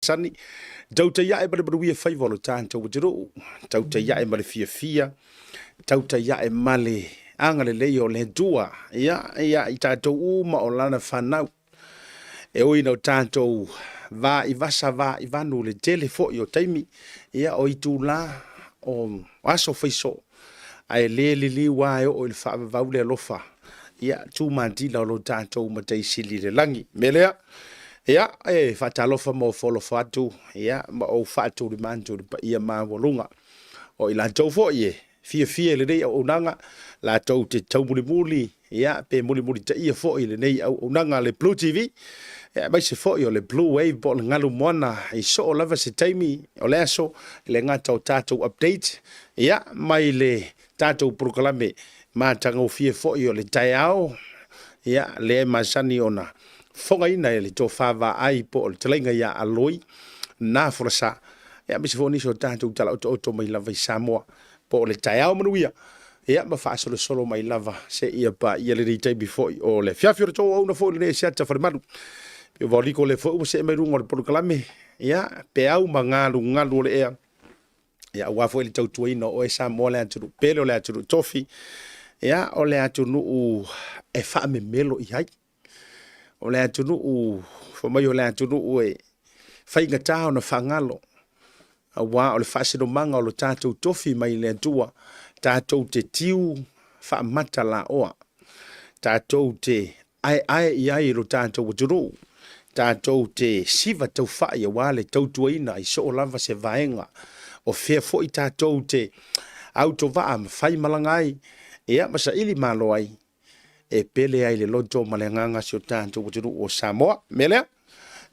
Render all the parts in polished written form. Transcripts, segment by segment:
masani tau te ia e bale bale fai volo tātou wajiro tau te ia e male fia tau te ia e male anga le leo le dua ia i tātou uma o lana whanau e oi nau tātou va i vasa va i vanu le tele fo i o taimi ia o i tū la o aso faiso ai le liwa e o il fa vaule lofa ia tu mandila lo tātou matei sili le langi melea ia e fa talofa mo folo fatu ia ma o fatu le manto ia ma volunga o ila tau fo ie fia le nei o nanga la tau te tau muli ia pe muli te ia fo ile nei o nanga le Blue TV ia mai se fo i o le Bluwave bo le ngalu moana i so o lava se taimi o le aso le ngata o tātou update ia mai le tātou proklame ma tanga o fia fo i o le tai ao ia le masani ona fonga ina le to fava ai po o le talenga ia aloi na forasa ia mai se fo ni so tātou tala o mai lava i Samoa po le tai ao manuia ia ma fa solo mai lava se ia pa ia le tai before o le fiafio to o na fo le se ta farmadu yo voli ko le fo se mai rungo le proklame ia pe au ngalu le ia wa fo le tau tuina o e Samoa le atu pelo le atu tofi ia o le atu nu e fa me melo i hai o le atu nu fo mai o le atu nu e fa inga tao na fangalo wa o le fa se do manga o le tatu tofi mai le tua tatu te tiu fa mata la oa tatu te ai ro tatu wajuru tatu te siva tau fa ia wale tau tuina i so lava se vaenga o fea fo i tatu te auto va am fai malangai ia masa ili malo ai e pele ai le loto malenganga so tatu wajuru o Samoa mele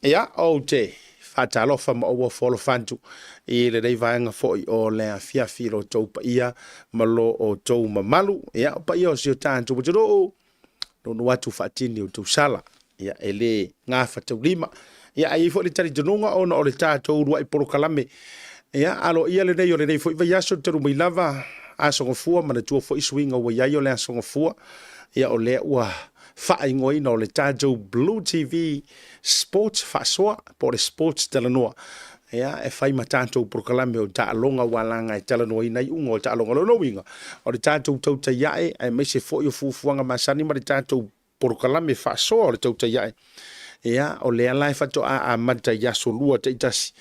ia o te fatalofa ma o folo fantu i le dei vaenga foi o le fiafi lo tau pa ia malo o tau mamalu ia pa ia o sio tantu bujuro no watu fatini o tau sala ia ele nga fatau lima ia ai fo le tari donunga ona o le tatu rua i porokalame ia alo ia le dei o le dei foi vai aso teru mai lava aso ngofua mana tua foi swinga o ia o le aso ngofua ia o le ua fa ingoi no le tatu Blue TV sports fasoa por sports telenoa ia e fai matanto proklame o ta longa walanga e telenoa ina i ungo ta longa lo winga o le tatu tau ta yae e me se fo yo fuanga masani ma le tatu proklame fasoa o le tau ta yae ia o le ala fa to a mata ya solua te itasi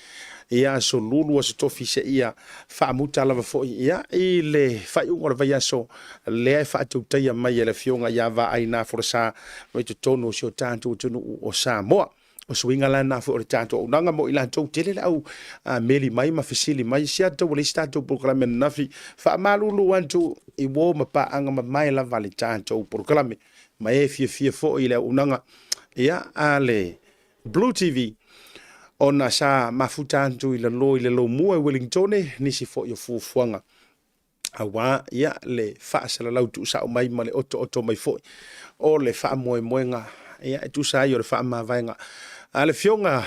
ia so lulu se tofi se ia fa muta lava fo ia i le fa ungo le vai so le fa tu te ia mai le fionga ia va ai na forsa mo te tono so tanto tunu o Samoa o swinga la na fo tanto o nanga mo ila to tele au meli mai ma fisili mai sia to le stato proclame na fi fa malulu wantu i wo ma pa anga ma mai la vale tanto proclame mai fie fo ile unanga ia ale Blue TV ona sa mafutantu i le lo mua Wellington nisi fo yo fuanga awa ia le fa sala lautu sa o mai male oto mai fo o le fa moenga ia tu sa yo le fa ma vaenga ale fionga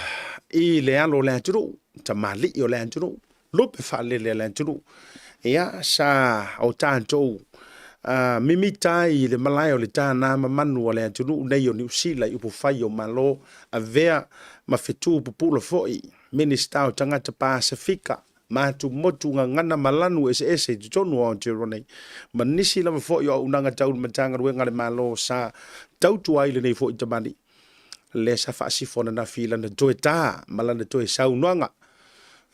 i le alo le anturu tamali yo le anturu lupe fa le anturu ia sa o tanto mimita i le malai o le tana mamanu le anturu nei o New Zealand i pu fai o malo avea ma fetu pupula foi minista o tangata Pacifica ma tu motu ngana malanu ese tonu o Jerone manisi la foi o unanga tau matanga ruenga le malo sa tau tu ai le nei foi tamani le sa fa si fona na fila na toeta malana toe saunoanga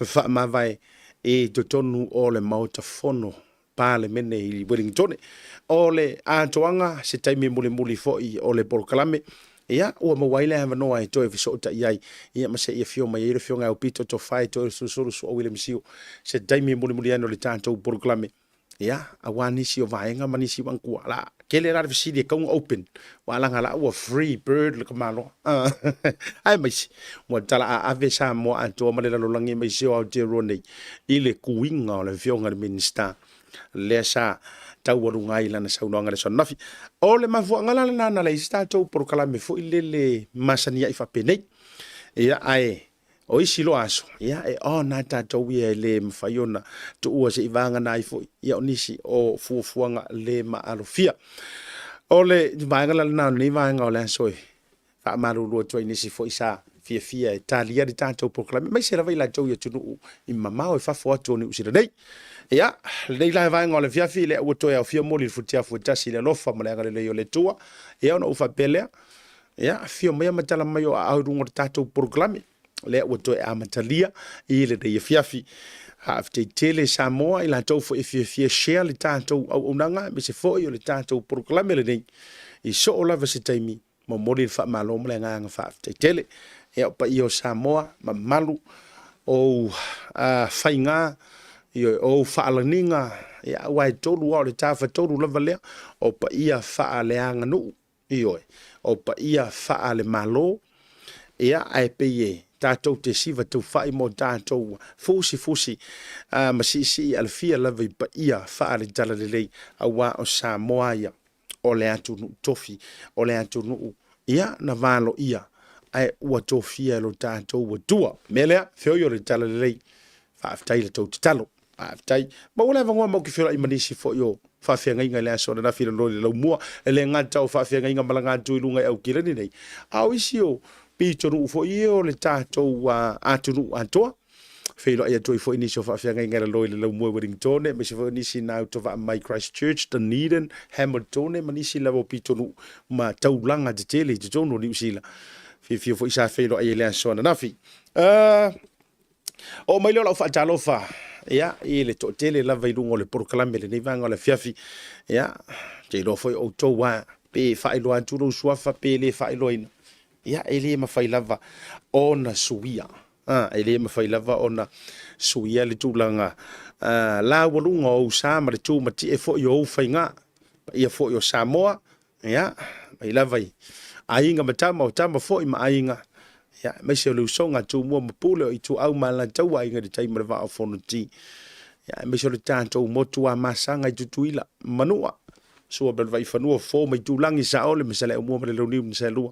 fa ma vai e tonu o le Maota fono pale mene i Wellington o le atoanga se taimi muli foi o le porkalame ia o mo waile ha no ai to so ta ia ma se ia fio mai le fio nga Aupito to fai to so William Siu se taimi muli ano le tanto porklame ia awani si o vaenga manisi wan kuala kele ra visi de kong open wala ngala o free bird le kamalo ai mai mo tala ave sa mo anto ma le lo langi mai si o de rone ile kuinga le fio nga minister le sa tau warunga ila na saunanga le sonafi o le mafu ngala na le stato por kala me fo ile masania ifa penei ia ai o isi lo aso ia e ona tatou ia le mfaiona tu ua se ivanga na ifo ia onisi o fuanga le ma alofia o le vanga la na ni vanga o le so fa maru lo to inisi fo isa fia e talia di tātou proklame. Mai se lava i la tau ia tunu I mamau e fafo atu ni usira nei. Ia, nei lai vai ngole fiafi le ua toe au fia moli futia fu tasi le lofa ma le anga le le tua. Ia ona ufa pelea. Ia, fia mea matala mai o au rungo tātou proklame. Le ua toe a matalia I le dei fiafi. Hafte tele Samoa I la tau fo e fia share le tātou au unanga me se fo I o le tātou proklame le nei. I so o lava se taimi ma mori fa malo mo le nganga fa tele e pa I o Samoa ma malu o fainga o fa alaninga e wai tolu o le tafa tolu lava le o pa ia fa le anga nu o pa ia fa le malo e ai pe ye tātou te siva tau whai mo tātou fusi ma si alfia lava I pa ia wha le tala le lei a wā o Samoa ia o le atu nu tofi o le atu nu ia na valo ia ai ua tofia lo tātou ua tua melea feo yo le tala le lei whaaftai le tau te talo whaaftai ma ula vangoa mau ki whira I manisi fo yo whaafia ngai le aso na whira lo le lau mua le ngata o whaafia ngai malanga tui lunga au kirani nei au isi o pito nu fo iyo le tātou atu nu atoa Feilo ai toi fo inisi o whaafia ngai lo le lau mua Wellington me se fo inisi na auto wa mai Christchurch Dunedin Hamilton manisi lavo pito nu ma taulanga te tele te tono ni usila fio fo isa feilo ai le aso na nafi o mai lo la fa talo fa ya le to tele lava I lungo le porklame le nevanga le fiafi ya te lo fo o to wa pe fa ilo atu no suafa pe le fa ilo ina ya ele ma fa lava ona suia ele ma fa lava ona suia le tulanga la walunga o sa ma le tu ma ti e fo yo fainga ia fo yo Samoa ya mai lava ainga matama o tama fo I ma ainga ya mai se lu songa tu mo mapule I tu au mala tau ainga de tai mara va fo no ti ya mai se le tanto mo tu a masanga I tu tuila manua so bel vai fanua fo mai tu langi sa ole me se le mo le lu ni se lu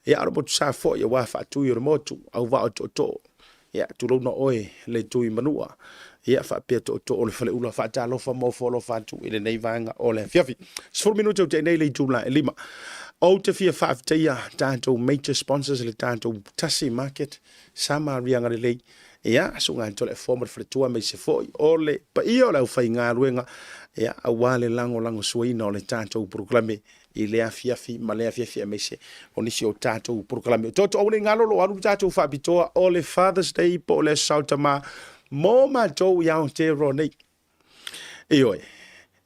ya ro mo tu sa fo ya wa fa tu yo mo tu au va to ya tu lo no oe le tu I manua ya fa pe to ole fa le ula fa ta lo fa mo fo lo fa tu ile nei vanga ole fiafi 4 minutos te nei le tu la lima o te fia fa te ya tanto major sponsors le tanto Tasi Market sama rianga le ya so nga tole former fletua me se foi ole pa io la fa nga ruenga ya awale lango suina ole tanto proclame ile afiafi male afiafi me se onisi o tanto proclame toto o nga lo alu tanto fa bitoa ole Father's Day po le Sautama mo ma to ya te rone io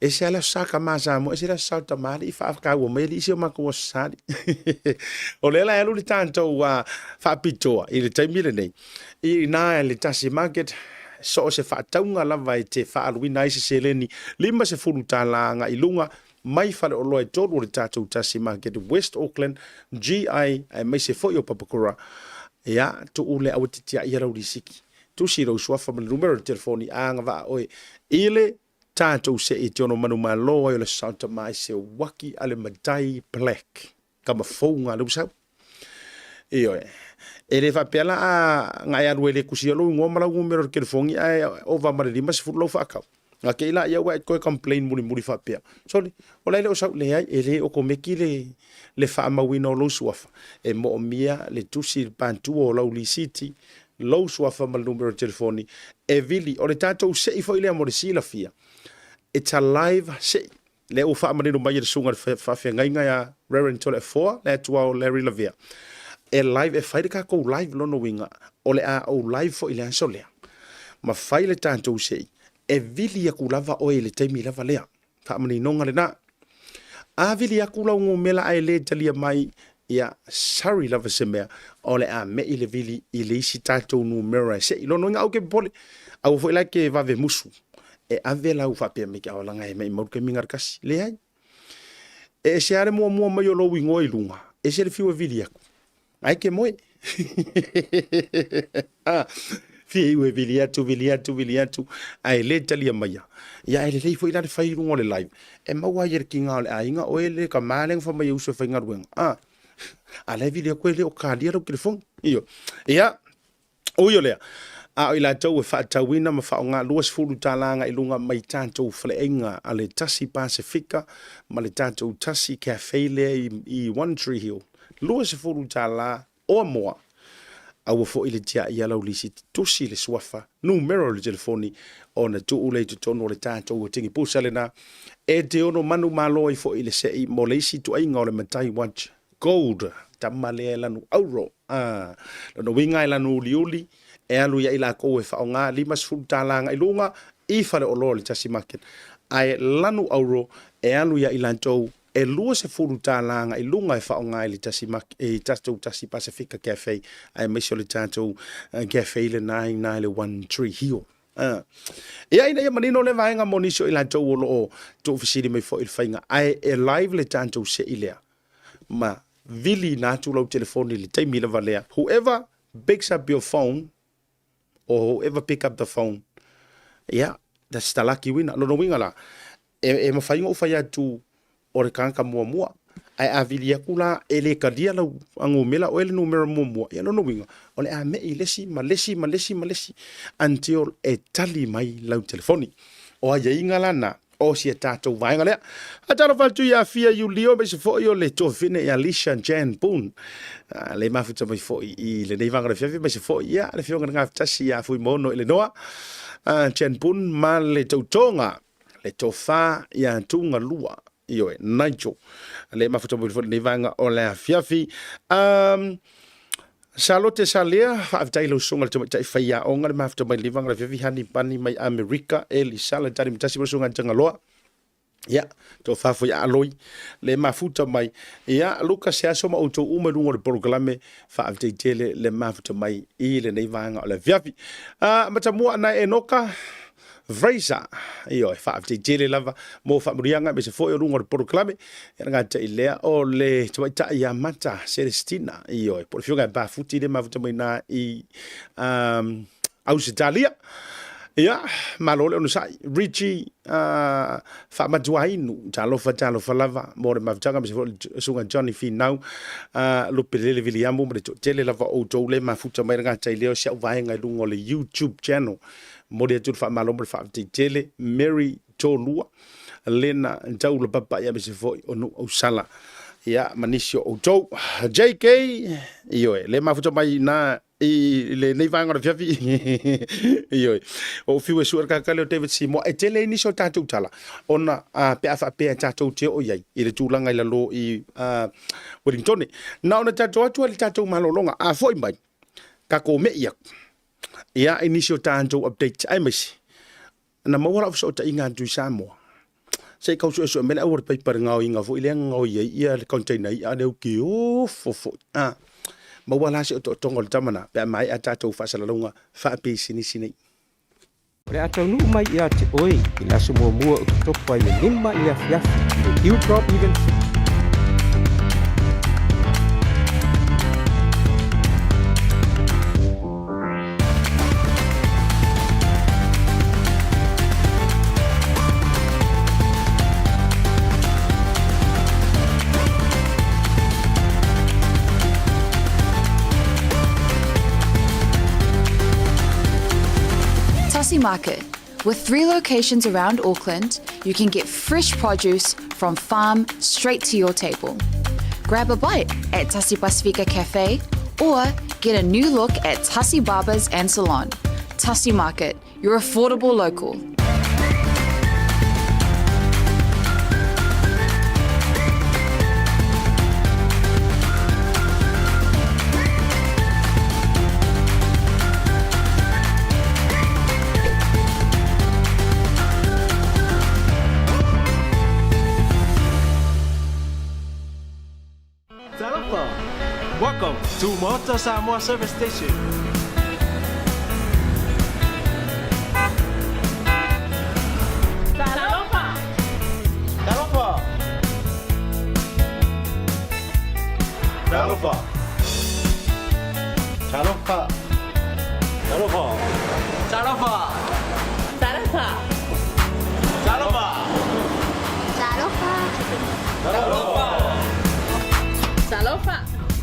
e se ala saka masa mo e se la salta mali fa ka wo me li se ma ko sali o le la elu tanto wa fa pitoa ile taimile nei I na le Tasi Market so se fa taunga la vai te fa alwi nice se leni lima se fulu talanga I lunga mai fa le olo e todo le tatou Tasi Market West Auckland GI ai mai se fo yo papakura ya tu ule awtitia ia raudisiki tu siro swafa me numero de telefoni anga va oi ile tātou se I tono manu malo o le Santa Mai se waki ale madai black kama founga lu sau io e le fa pela a ngai aru le kusia lo ngomala ngomero ke fongi ai o va mari mas fu lo fa ka ke ila ia wa ko complain muri fa pia so o le o sau le ai ele o ko meki le fa ma wino lo suafa e mo mia le tusi pantu o lo li city lo suafa mal numero telefoni e vili o le tātou se I fo ile mo si la fia it's a live se le o fa manino mai le sunga fa ngai ya Reverend Tole 4 le tua Larry Lavia e live e fai ka ko live lo no winga o le a o live fo ile sole ma fai le tanto se e vili ya kulava o ile taimi lava le fa manino ngale na a vili ya kula ngo mela ai le talia mai ya sorry lava se me o le a me ile vili ile si tanto numero se lo no nga o ke pole au fo ile ke va ve musu e ave la u fa pe me ka langa e me mo ke mingar kas le ai e se are mo mai lo wingo I lunga e se le fiu vilia ai ke moi fiu vilia tu ai le talia mai ya ele le foi la fai lungo le live e ma wa yer kinga le ainga o ele ka maleng fa mai uso fa ngarwen a le vilia ko le o ka dia ro telefon io ya o yo le a ila tau e whaatawina ma whaonga luas fulu talanga I lunga mai tātou whaleinga a le Tasi Pacifica ma le tātou Tasi Cafe le I One Tree Hill. Luas fulu tala o moa au fo ile tia ia lau lisi tusi le swafa numero le telefoni ona tu ule tu tono le tato o tingi pusa le na e te ono manu malo i fo ile se i mo le isi tu ai ngole matai watch gold tamale lanu euro no winga lanu liuli e alu ya ila ko e fa nga lima sultalanga ilunga I fale o lo le Tasi Market ai lanu euro e alu ya ilantou e lua se furu tālanga I lunga e whaonga le Tasi Market e tātou Tasi Pacific Cafe ai meso le tātou cafe le 913 hio. Ia ina ia manino le vaenga monisio I lantou o loo tō fisiri mai fo il whainga ai e live le tātou se ilea. Ma vili nātu lau telefoni le taimi le valea. Whoever picks up your phone or whoever pick up the phone, yeah, that's the lucky winner. No winga la. E mawhainga ufaya tu o re kanka mua ai avili akula ele kadia la ango mela o ele numero mua ya no winga o le a me ilesi malesi until e tali mai lau telefoni o a inga lana o si tatou vainga le a talo faltu ya fia Julio be se fo yo le to fine ya Lisha Jan Boon le mafuta mai fo I le nei vanga le fia be se fo ya le fio nga tasi ya fu mono ele noa Jan Boon ma le tautonga le tofa ya tunga lua io e Nigel le mafuta mo le vanga o le fiafi Charlotte Salia fa tai lo sunga te tai faia o ngale mafuta mai le vanga le fiafi hani pani mai America eli sala tari mtasi mo sunga tanga loa ya to fa fo ya aloi le mafuta mai ya Lucas ya soma auto uma lungo le programe fa tai tele le mafuta mai I le nei vanga o le fiafi mata mua na enoka Vraisa io e fa te jele lava mo fa murianga be se foi o lungo por clame nga te ilea o le twa ya mata Celestina io e por fionga ba futi de mafuta mai I Australia ya malole no sai Richie fa maduainu talo fa lava mo le mafuta be se sunga Johnny Finau lo pelele Williamu mo te jele lava o to le mafuta mai nga te ilea se vai nga lungo le YouTube channel Moria tu fa malo mo fa tele Mary Tolua Lena tau le papa ya se foi onu o sala ya manisio o to JK io le mafuta mai na I le nei vanga fiafi io o fiu su ka kale o David Simo e tele ni so tatu tala ona pe afa pe tatu te o yai I le tulanga I lo I Wellington na ona tatu atu le tatu malolonga a foi mai ka ko me ia ia initial tanto update ai mesi na mawala of so ta inga du Samoa sei kau so mele awor paper ngau inga fo ile ngau ia le container ia de ki o fo mawala se to tongol tamana pe mai atato fa salalunga fa pe sini Re atau nu mai ia te oi ila semua mua o to pai le lima ia fiaf you drop even Tasi Market. With 3 locations around Auckland, you can get fresh produce from farm straight to your table. Grab a bite at Tasi Pacific Cafe or get a new look at Tasi Barbers and Salon. Tasi Market, your affordable local. Welcome to Maota Samoa Service Station. Talofa! Talofa! Talofa! Talofa! Talofa! Talofa! Talofa! Talofa! Talofa! Talofa!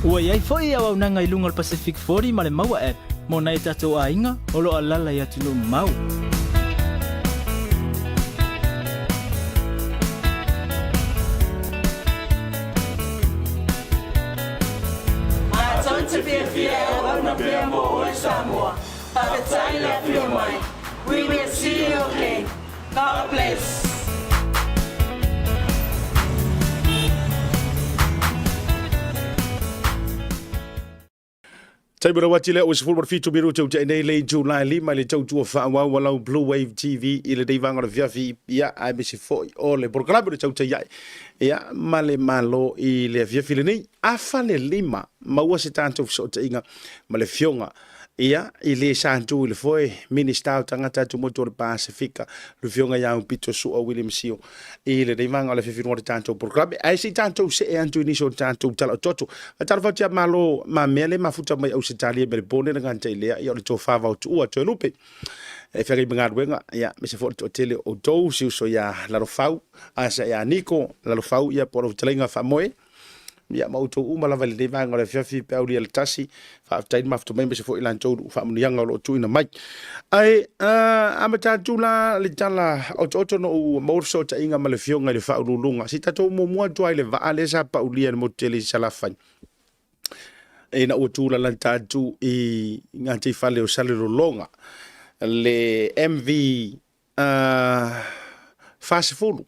Ua iai foi au nanga I lunga al Pacific40 ma le maua app. Mo nai tatou a inga, o lo alala I atu no mau. Atonte pia fia, ona pia mo Samoa. Papetai la Fiumai. We will see you again. God bless. Tai bera wati lea o se fulmar fitu miru tau te nei le July 5 le tau tua wha walau Bluwave TV i le deivanga le fiafi ia ai me se foi o le programa le tau te iai ia ma le malo i le fiafi le nei afa le 5 maua se tantou so te inga ma le fionga ia i le santu i le foi minista o tangata tu moto le Pacifica le fionga ia Aupito su o William Sio i le deivanga le fiafi le tantou programa ai se tantou se e antu ni so tantou tala toto tala fatia malo ma mele ma futa mai au se tali me le pone nga te lea i o le tofa va tu o to lupe e feri mga wenga ia me se foto tele o to si so ya la rofau asa ya Nico la rofau ia por o telenga fa moe ia Maota uma lava le vanga le fiafi pe le Tasi fa tain mafto mai se fo ilan to fa munianga lo tu ina mai ai amata tula le tala o no mo so ta inga male fionga le fa ulunga si tato mo mo to ile va ale sa pa ulia mo tele sala fa e na o tula lan tatu i ngati fale o sale lo longa le MV fast food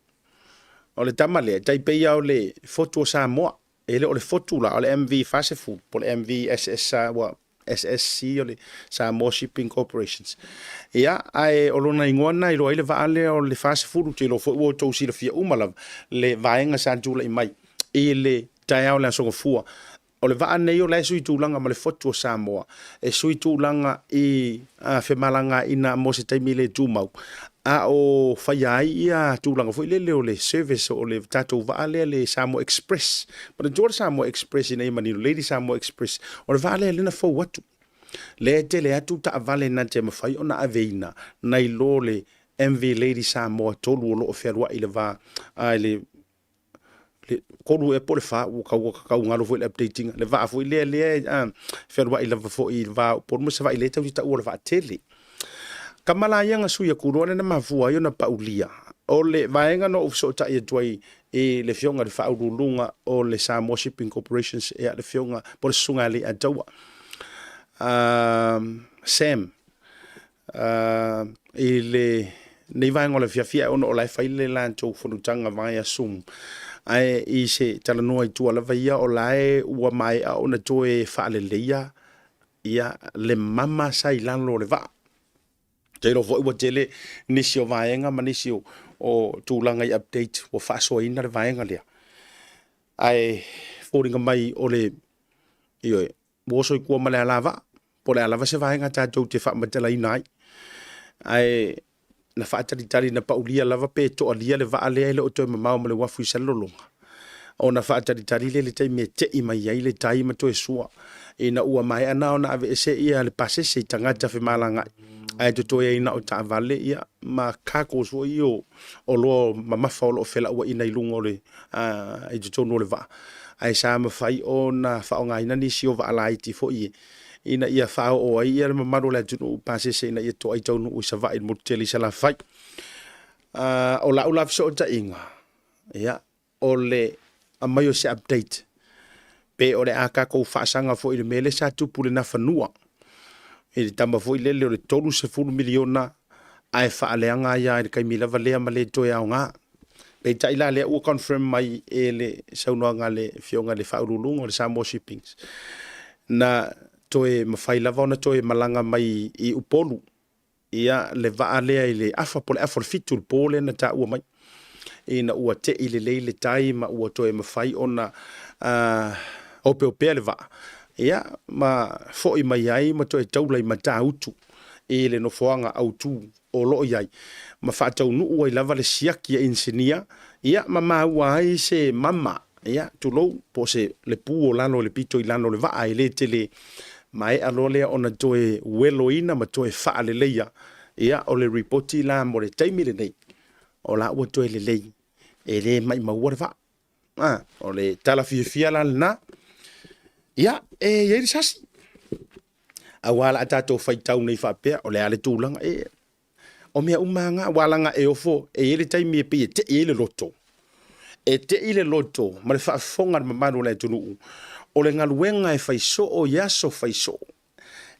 o le tamale tai pe ya o le foto Samoa ele o le fotula o le MV fast food po le MV SSC o le Samoa Shipping Corporations ia ai o lona ingona i roile va ale o le fast food te lo fo o to si le fia umala le vaenga santula i mai i le tai o la so fua o le va nei o le sui tulanga ma le foto Samoa e sui tulanga i fe malanga ina mo se taimi le tumau a o faiai ia tulanga foi le le service o le tato vale le Samoa Express but the Samoa Express in mani Lady Samoa Express o le vale le na fo watu le te le atu ta vale na te mafai ona aveina nai lo le MV Lady Samoa tolu lo oferwa ile va le kolu e pole fa u ka ngalo foi updating le va foi le ferwa ile va foi va por mo se va ile ta o le va tele kamala yanga suya kurone na mafua yo na paulia o le vaenga no so ta e toi e le fionga le faulunga o le Samoa Shipping Corporations e le fionga por sunga le atawa Sam ele nei vaenga le fiafia ono la faile lanto fonutanga vai asum ai i se tala no i tu ala vaia o lae ua mai a ona toe fa le leia ia le mama sai lanlo le va te lo vo tele nisi o vaenga ma nisi o tulanga i update o fa so ina le vaenga le ai foringa mai o le io mo so ku ma le lava po le lava se vaenga ta te fa matela ina ai na fa tali na paulia lava pe to alia le va ale o to ma le wa fu selolonga o na fa tali le te me te i mai ai le tai ma to e sua ina ua mai ana ona ave se ia le pase se tangata fe malanga ai to e ina o ta vale ia ma kako so io o lo ma fa o fela o ina ilungo le ai to no le va ai sa ma fai ona fa o ngai na ni si o va ala iti fo i ina ia fa o ai ia ma maro le tu pase se ina ia to ai to no sa va i mo tele sala fai o la ula so ta inga ia o le a mai o se update pe o le aka ko fa sanga fo i mele sa tu pule na fanua e tamba foi le le tolu se fu miliona ai fa aleanga ia e kai mila vale ma le to ya nga pe tai la le o confirm mai e le sauno nga le fionga le fa urulungo le Samoa Shippings na to e mafai lava ona to e malanga mai i upolu ia le va ale ile afa pole afa fitul pole na ta u mai ina ua te ile le tai ma ua to e mafai ona o pe le va ia ma fo i mai ai ma to e taula i mata utu e le no foanga autu o lo iai ma fa tau nu ua i lava le siaki e insinia ia ma ua ai se mama ia tu lo po se le pu o lano le pito i lano le va ai le tele mai alole ona to e weloina ma to e fa le leia ia o le reporti la mo le taimi le nei o la ua to e le lei e le mai ma ua va o le tala fia la na ia e ye sasi awala atato fai tau nei fa pe o le ale tulanga e o mea umanga walanga e ofo e ye le taimi e pe te ele loto e te ile loto ma le fa fonga ma manu le tunu o le ngaluenga e fai so o yaso fai so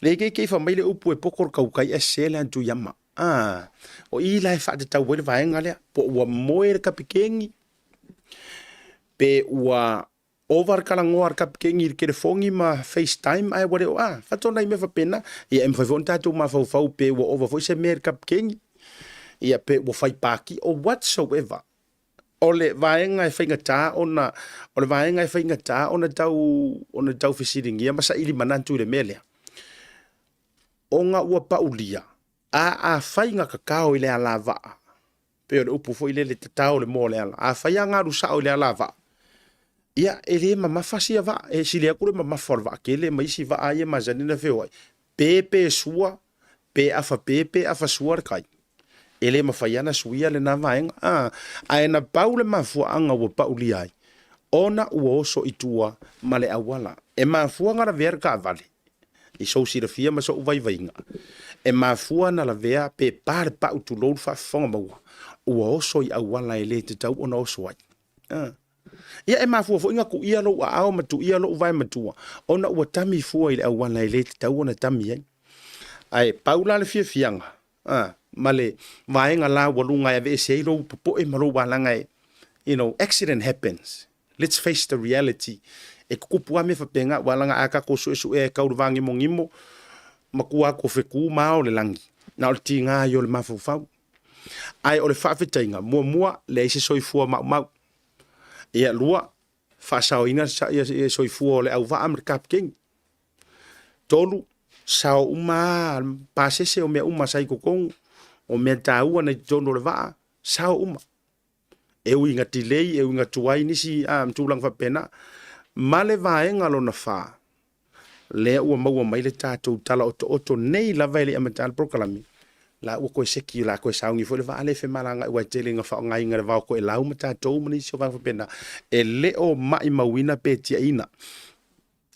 Le ke fa mai le upu e pokor kaukai e sele antu yama. O I lai fa te tau wele vaenga lea, po ua moe kapikengi, pe ua over kalangoa kapikengi i kere fongi ma FaceTime ai wale o fatona I me fa pena, ia em fa vonta tu ma fau pe ua over voice me kapikengi, ia pe ua fai paki o whatsoever. Ole vaenga e whainga tā ona tau fisiringia masa ili manantu le melea. O nga ua paulia, a whainga kakao I le ala vaa. Pe o le upu fo I le tatao le mo le ala. A whaia ngā rusao I le ala vaa. Ia, ele mamafasi a vaa, sile akure mamafar vaa, kele maisi vaa ia mazanina whewai. Pepe sua, pe afa sua kai. Ele mawhaiana suia le nā vaenga. Aena pau le mafua anga ua pauli ai. Ona ua oso itua ma le awala. E mafua ngara vera ka vale. I sou sira fia ma so uvai vainga. E mafua na la vea pe pare pa utu lou whafonga maua. Ua oso I awala e le te tau ona oso ai. Ia e mafua fo inga ku ia lo a ao matu ia lo vai matua. Ona ua tami fua I le awala e le te tau ona tami ai. Ai paula le fia fianga. Male vaenga la walunga e ve se lo po e malo walanga e accident happens. Let's face the reality. E kupua me fa penga walanga aka ko su e ka urvangi mongimo makua ko feku mao le langi. Na o tinga yo le mafufau. Ai o le fafetainga mua le se soifua mau. Ia lua fa saoina e soifua le au va America king. Tolu sao uma pasese o me uma sai kokong. O mea tāua na tono le vaa, sao uma. Eu inga tilei, eu inga tuai nisi mtulang whapena. Ma le vaenga lo na whaa. Lea ua maua mai le tātou tala oto nei la vaile amatal prokalami. La ua koe seki la koe saungi fo le vaa le whemalanga ua tele nga whao ngai nga le vao koe lau ma tātou mani sio whapena. E leo mai mawina pe tia ina.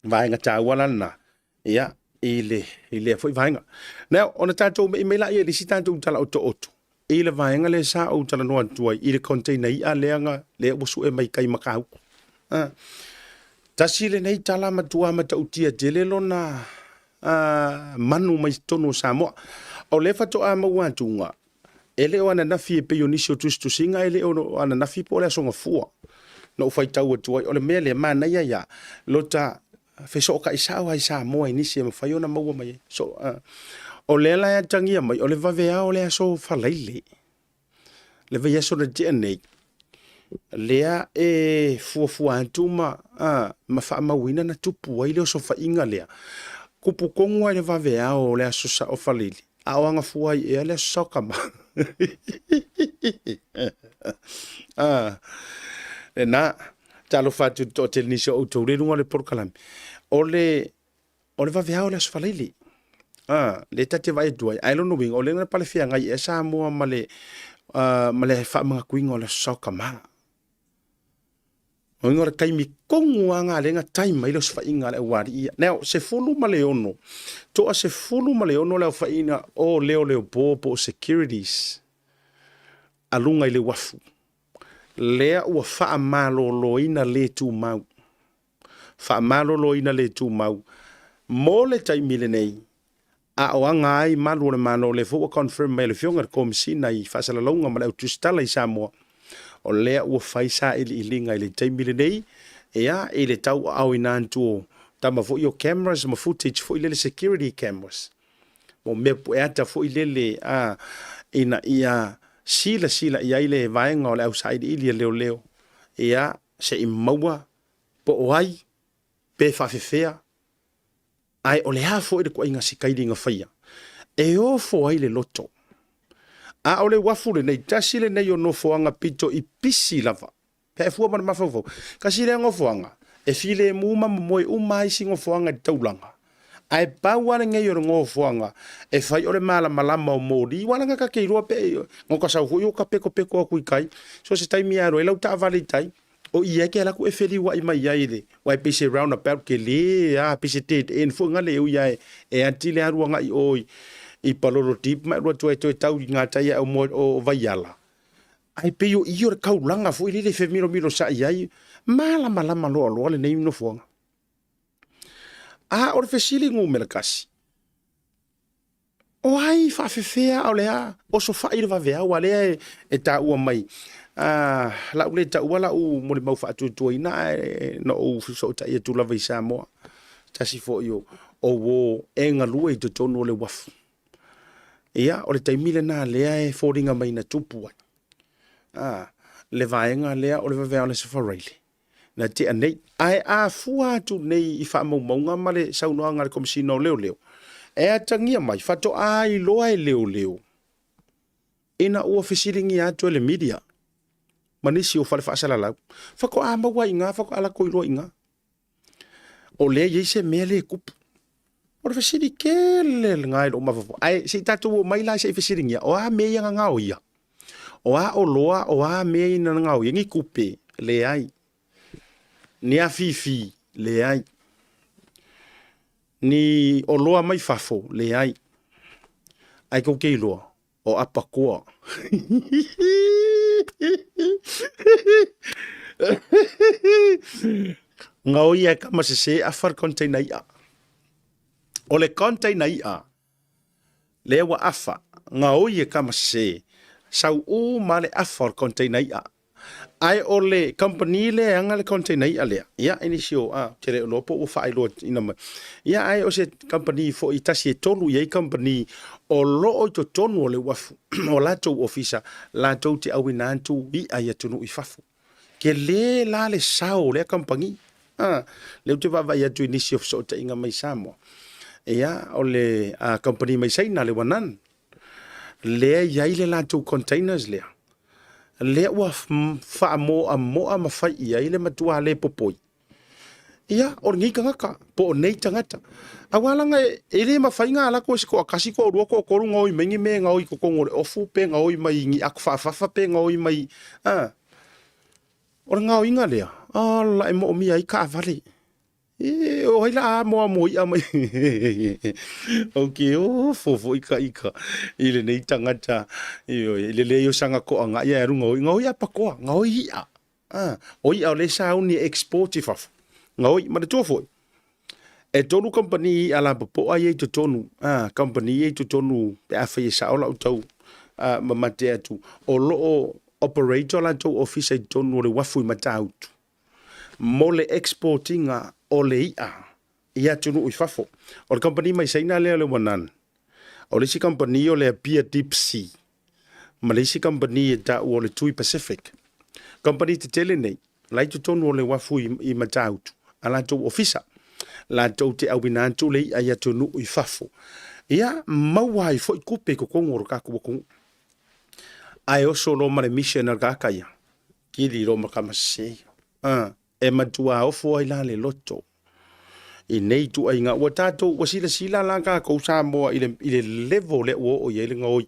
Vaenga tāua lana. Ia. Ile foi vaenga. Now, ona tātou me la ia lisi tātou tala oto. Ile vaenga le sa o tala noa tuai. Ile container I a leanga le wasu e mai kai makau. Tasi le nei tala matua mata utia tele lona manu mai tono Samoa. O le fato a maua tunga. Ele o ana nafi e peyonisi o tustu singa ele o ana nafi po le asonga fua. No ufai tau tuai. O le mea le mana ia lota feso ka isao ai Samoa inisi ma faiona maua mai so o le la tangia mai o le vavea o le so falaile le vea so de DNA lea e fuafua antuma ma fa mawina na tupu ai le so fa inga lea kupu kongo le vavea o le so sa o falaile a o anga fuai e le soka ma na talo fatu to telnisi o to le le porkalami o le vavea o le asfalaili le tate vai duai ai lono wing o le na pale fia ngai e Samoa ma le fa mga kuinga o le soka ma o ngora kai mi kongu anga le nga time mai lo sfa inga le wari now se fulu ma le ono to a se fulu ma le ono le fa ina o leo popo securities alunga ile wafu lea ua faa malo loina le tu mau. Faa malo loina le tu mau. Mo le taimile nei. A o anga ai malo le mano le fua confirm mai le fionga komisina I fasala longa ma le utustala I Samoa. O lea ua faisa ili ilinga I le taimile nei. Ea ele tau au inantu o tama fo yo cameras ma footage fo ile security cameras. Mo me pueata fo ile ina ia sila ia ile vaenga o le outside ili leo ia se imaua po oai pe fafefea ai o le hafo ile ko inga sikaidi nga faia e o fo ai le loto a o le wafu le nei tasi le nei o no foanga pito I pisi lava pe fua ma mafofo kasi le ngo foanga e file muma moi umai singo foanga I taulanga ai paua nge yo ngo foanga e fai ore mala malama o mori wala nga ka keiro pe ngo ka sa yo ka peko ku kai so se tai miaro ela uta vale tai o ia ke la ku e feli wa I mai yaile wa pese round about ke le pese te en fo nga le u ya e antile aru nga o I paloro tip ma ro to tau nga tai o vaiala ai pe yo ka ulanga fo ile fe miro sa yai mala lo le nei no foanga. Or fesili ngu melakasi. O ai whawhewhea o lea, o so whai le wawea wa lea e tā ua mai. La ule tā ua la u mole mau whaatutua ina no u fiso ta ia tulawa i Samoa. Tasi fo i o wo e ngalua i tonu o le wafu. Ia, o le taimile nā lea e fōringa mai na tupua. Le vaenga lea o le wawea o le safareile. Na te anei, ai a fua atu nei i wha maunga ma le saunoanga le komisino leo leo. E atangia mai, whato ai loa e leo leo. Ina ua fesiringi atu e le media. Manisi o whale whaasala lau. Whako a maua inga, whako ala koiroa inga. O lea yeise mea le kupu. O le fesiri kele ngai lo mawafo. Ai, si tatu o mai lai se fesiringi. O a mea nga ngao ia. O a o loa, o a mea ina ngao ia. Ngi kupe, le ai. Ni a fifi, le ai. Ni o loa mai fafo, le ai. Ai ko kei loa, o apa koa. Ngau ia kama se afar container ia. O le container ia. Le wa afa. Ngau ia kama se. Sau u ma le afar container ia. Ai o le company le anga le container ia lea. Ia inisio tere o lopo o whaai loa ina mai. Ia ai o se company fo i tasi e tonu iei company o loo i to tonu o le wafu. O latou ofisa, latou te awinantu i ai atunu i fafu. Ke le la le sao le company. Leo te wawa i atu inisio so te inga mai Samoa. Ia o le company mai saina le wanan. Le iai le latou containers lea. Le ua wha moa mawhai ia i le matua le popoi. Ia, o ngi kangaka, po o nei tangata. A walanga e le mawhai ngā ala ko siko akasi ko rua ko koru ngoi mengi me ngoi ko kongore ofu pe ngoi mai ngi aku whawhawha pe ngoi mai. O ngau inga lea, la e mo mi ai ka vale. O haila a moa moi a mai. Ok, fofo ika. Ile nei tangata. Ile leo sanga ko anga ia runga. Ngoi apa koa. Ngoi ia. Oi au le sao ni export fafu. Ngoi, ma de tofo. E tonu company ala popo ai to tonu. Company ai to tonu. Pe afa ia sao la utau. Mamate atu. O loo operator la to office ai tonu le wafu i matautu. Mole exportinga o le ia tunu i fafo. O le company mai saina leo le wanan. O le si company o le apia deep sea. Ma le si company e ta o le tui Pacific. Company te tele nei. Lai tu tonu o le wafu i matautu. A la tau ofisa. La tau te awinantu le ia tunu i fafo. Ia mawai fo i kupe ko kongoro kako wakungu. Ai oso lo ma le mission al kakaya. Kiri lo ma kamasei. E matua ofo ai la le loto. I nei tu ai ngā ua tātou wa sila la ka kou Samoa i le level le ua o iele ngoi.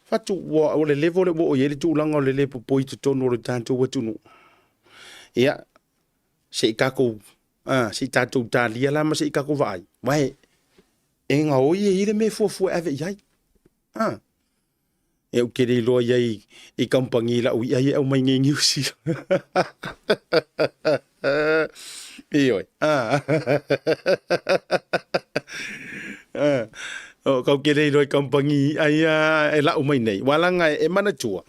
Fatu o le level le ua o iele tu langa o le le popoi tu tonu o le tātou wa tunu. Ia, se i kako, se i tātou tālia la ma se i kako vai. Wae, e ngā oi e ire me fuafua ave iai. E u kere loa iai i kampangi la ui ai au mai nge ngiusi. Ioi. Kau kere loa i kampangi ai e la umai nei. Walanga e manatua.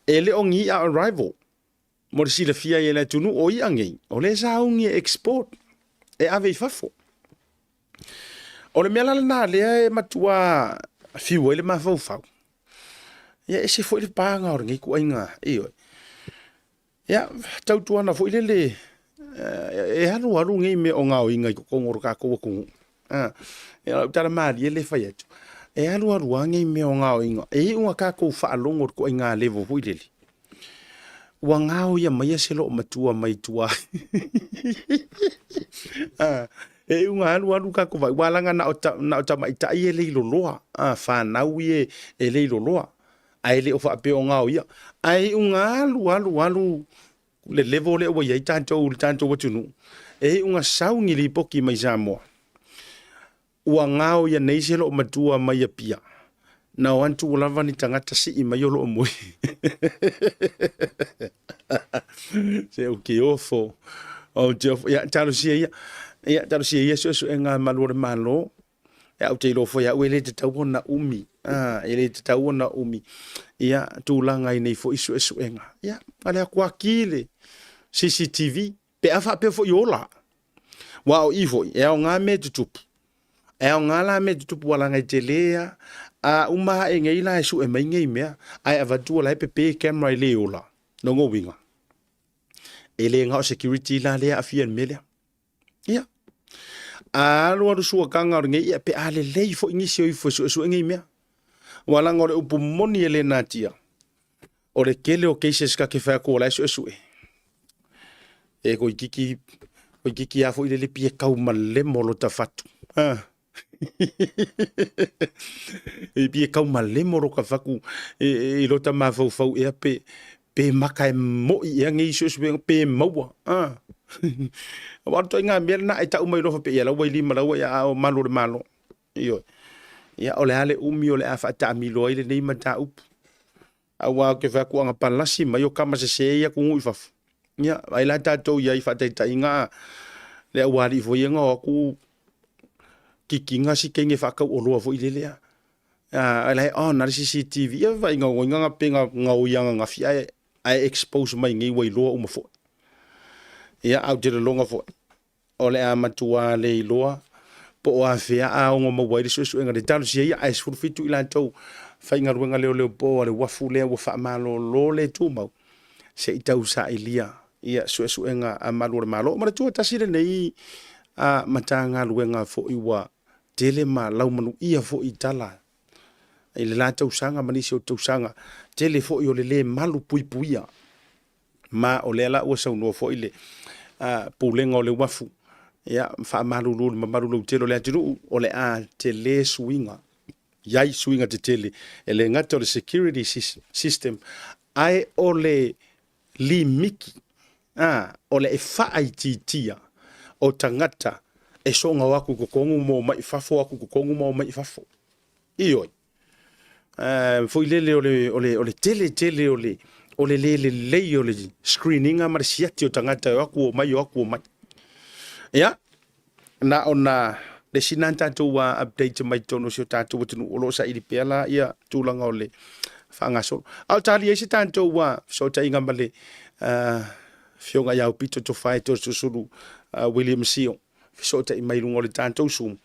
E le ongi a arrival. Mo le sila fia e le tunu o i angei. O le saungi e export. E ave i fafo. O le mea lana lea e matua fiu ele mafau fau. Ia ese foi le panga o ngi ku ainga io. Ia tau tuana foi le e haru ngi me o ngau inga ko ngor ka ko ku. Ia tara mali le fai atu. E haru ngi me o ngau inga. E unga ka ko fa longor ko inga levo foi le. Wa ngau ia mai se lo matua mai tua. E unga haru ka ko vai walanga na o mai tai le lo loa. Fa nau e le lo loa. Ai le o fa pe o ngau ia ai unga alu le level le o ia tanto watunu e unga saungi li poki mai Samoa ua ngau ia nei se lo matua mai a pia na wantu lava ni tangata si i mai o lo moi se o ke ofo o te ofo ia talo si ia so enga malore malo au te lo foi au ele te tau na umi ele te tau na umi ia tūlanga i nei fo isu enga ia ale akua kile CCTV pe afa pe fo yola wa o ivo e o ngā me tutupu e o ngā la me tutupu wala ngai te lea a umaha e ngei la e su e mai ngei mea ai avatua la pe camera i le yola no ngo winga ele ngā security la lea afia mele ia a lo ru su kanga ngei pe ale le fo ingisi o fo su ngei mea wala ngore upu moni ele natia o le kele o cases ka ke fa ko la su e ko kiki afo ile le pie kau male molo ta fatu e pie kau male molo ka faku e lo ta ma fau e pe maka mo i ngi su pe maua wa to nga mer na ita umai lo pe ya la wa lima la wa ya malo yo ya ole ale umi ole afa ta mi lo ile nei mata up awa ke fa ku anga palasi ma yo kama se ya ku ngui fa ya ai la ta to ya fa ta inga le wa ri fo yenga ku kikinga si kenge fa ka o lo fo ile le ya ala na CCTV ya va nga penga nga o yanga nga fi ai expose mai ngi wa lo uma fo ya au te longa fo ole a matua le loa po a fea a ngo mo wa so nga de talo si ya ai sur fitu ila to fa nga ruanga le po le wa fu le wa fa malo lo le tu mo se itau sa ilia ia so nga a malo malo ma tu ta si le nei a matanga luenga fo iwa tele ma lau manu ia fo itala ile la tau sanga manisi o tau sanga tele fo yo le malu puipuia ma o le la o sa no fo ile pulenga o le wafu ya fa malu malu telo le atiru o le a tele swinga yai swinga te tele ele ngato le security system ai o le limiki o le fa ititia o tangata e songa waku ko kongu mo mai fafo waku ko kongu mo mai fafo iyo foi le ole tele ole le screening a marsiati o tangata waku mai ya na ona le sinanta to wa update mai tono so tatu tunu olo sa ili pela ia tulanga ole fanga so altali ese tanto wa so tainga male fionga ya Aupito to fight to sulu William Sio so tai mai lungo le tanto sum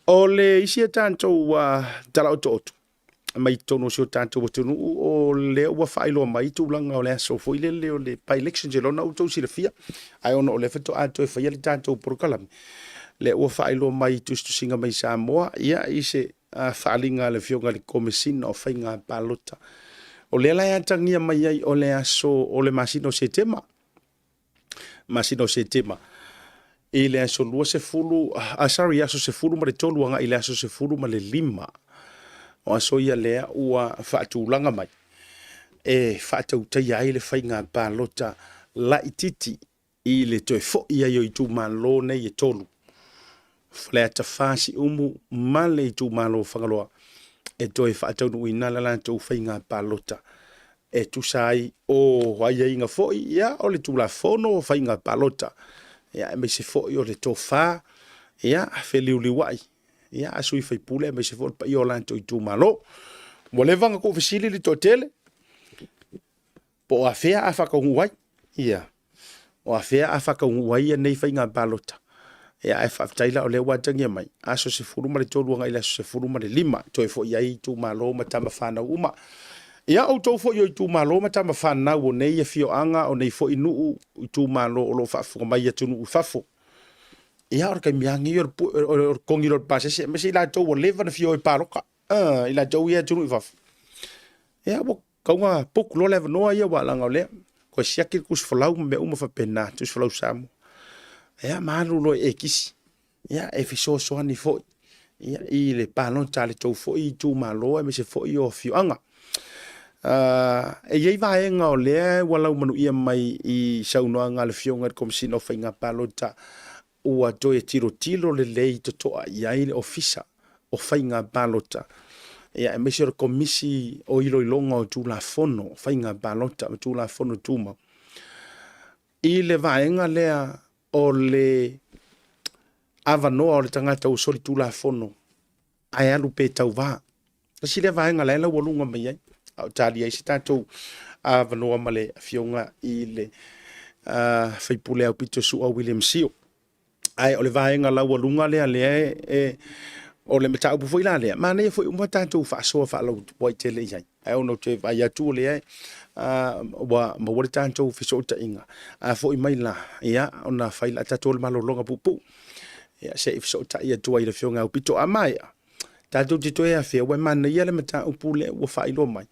ole isi tanto wa tala to mai tono so tanto tunu o le wa failo mai tulanga ole so foi le pa election je lona auto si le fia ai ono le feto ato e fa le tanto por kalam le wa failo mai tu singa mai Samoa ia ise faalinga le fionga le komisina o fainga palota o le la tangia mai ai o le aso o le masino setema ile aso lua se fulu sorry aso se fulu ma le tolu anga ile aso se fulu ma le lima o aso ia lea ua faatulanga mai e faatautai ai le fainga palota la ititi ile toe fo ia yo itu malo nei e tolu le tafasi umu male itu malo fangaloa e toi faatau ina la tu fainga palota e tu sai o waya inga foi ia o le tula fono fainga palota ia me se foi o le tofa ia feliuli wai ia asui fai pule me se foi pa io la tu malo volevanga ko fisili li totele po afea afaka wai ia o afea afaka wai nei fainga palota ia e faafetaila o le watangia mai aso se fulu ma le tolu anga ila se fulu ma le lima toe fo iai tu malo ma tama fana uma ia o to fo yo tu malo ma tama fana o nei e fio anga o nei fo inu tu malo o lo fafu mai tu nu fafu ia or kai miangi or kongi or pase se me se la to o leva na fio e paroka ila to ia tu nu fafu ia bo kaunga pok lo leva no ia wala nga le ko siaki kus folau me uma fa pena tu folau samu ia malu lo e kisi ia e fiso so ani fo ia i le palon tale to fo i tu malo e me se fo i o fianga e ia va enga o le wala manu ia mai i sauno anga le fionga kom sino fainga palota o to e tiro le to ia i le ofisa o fainga palota ia e me se komisi o ilo longa tu la fono fainga palota tu la fono tuma i le va enga le o le avanoa o le tangata o soli tula fono ai alu pe tau va si le vaenga le ua lunga mai ai au tali ai si tatou a vanoa male fionga i le faipule Aupito su au William Sio ai o le vaenga la ua lunga le o le meta upu foi la le ma nei foi uma tatou fa so fa lo poi tele ai ai ono te vai atu le ai wa ma wole tatou fiso ta inga a foi mai la ia ona faila tatou malo longa pupu ia se fiso ta ia tu ai le fionga Aupito a mai tatou te toe a fea, wai mana ia le mata upule ua whailo mai.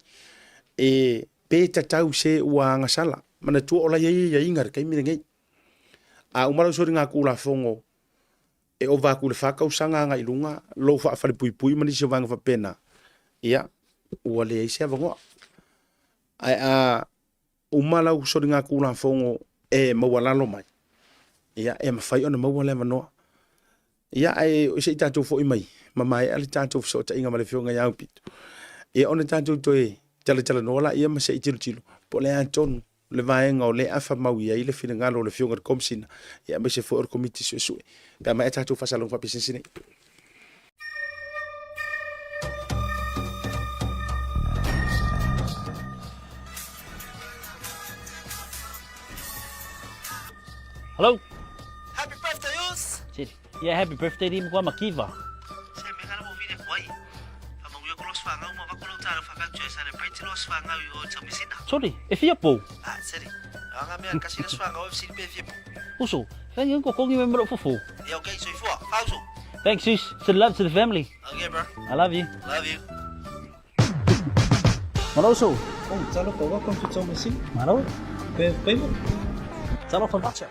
Pe tatau se ua ngasala, mana tua ola ia ingar kai mire ngei. A umara sori ngā kula fongo, o vaku le whakau sanga ngā ilunga, lo whaafale pui pui mani se vanga whapena. Ia, ua le eise avangoa. Ai umara sori ngā kula fongo, mawalalo mai. Ia, mawhai ona mawale manoa. Ia, o se i tatou fo i mai. Mamai ali tatou so ta inga male fionga ya Aupito. E ona tatou toe tala nola ia ma se tilu po le anton le vaenga o le afa maui ai le fina ngalo le fionga komsina ia ma se fo or committee so pe ma tatou fa salon fa pisensine. Hello. Happy birthday, Yus! Yeah, happy birthday di mo kwa makiva. Sorry, e fia po. Ah, sorry. Anga mea kasi na swanga o fisi pe fia po. Uso, kan yung kokongi member fufu. Yeah, okay, so ifo, pauso. Thanks, sis. Send love to the family. Okay, bro. I love you. Love you. Maloso. Oh, talo po, welcome to Thomas City. Malo. Paymo. Talo for bacha.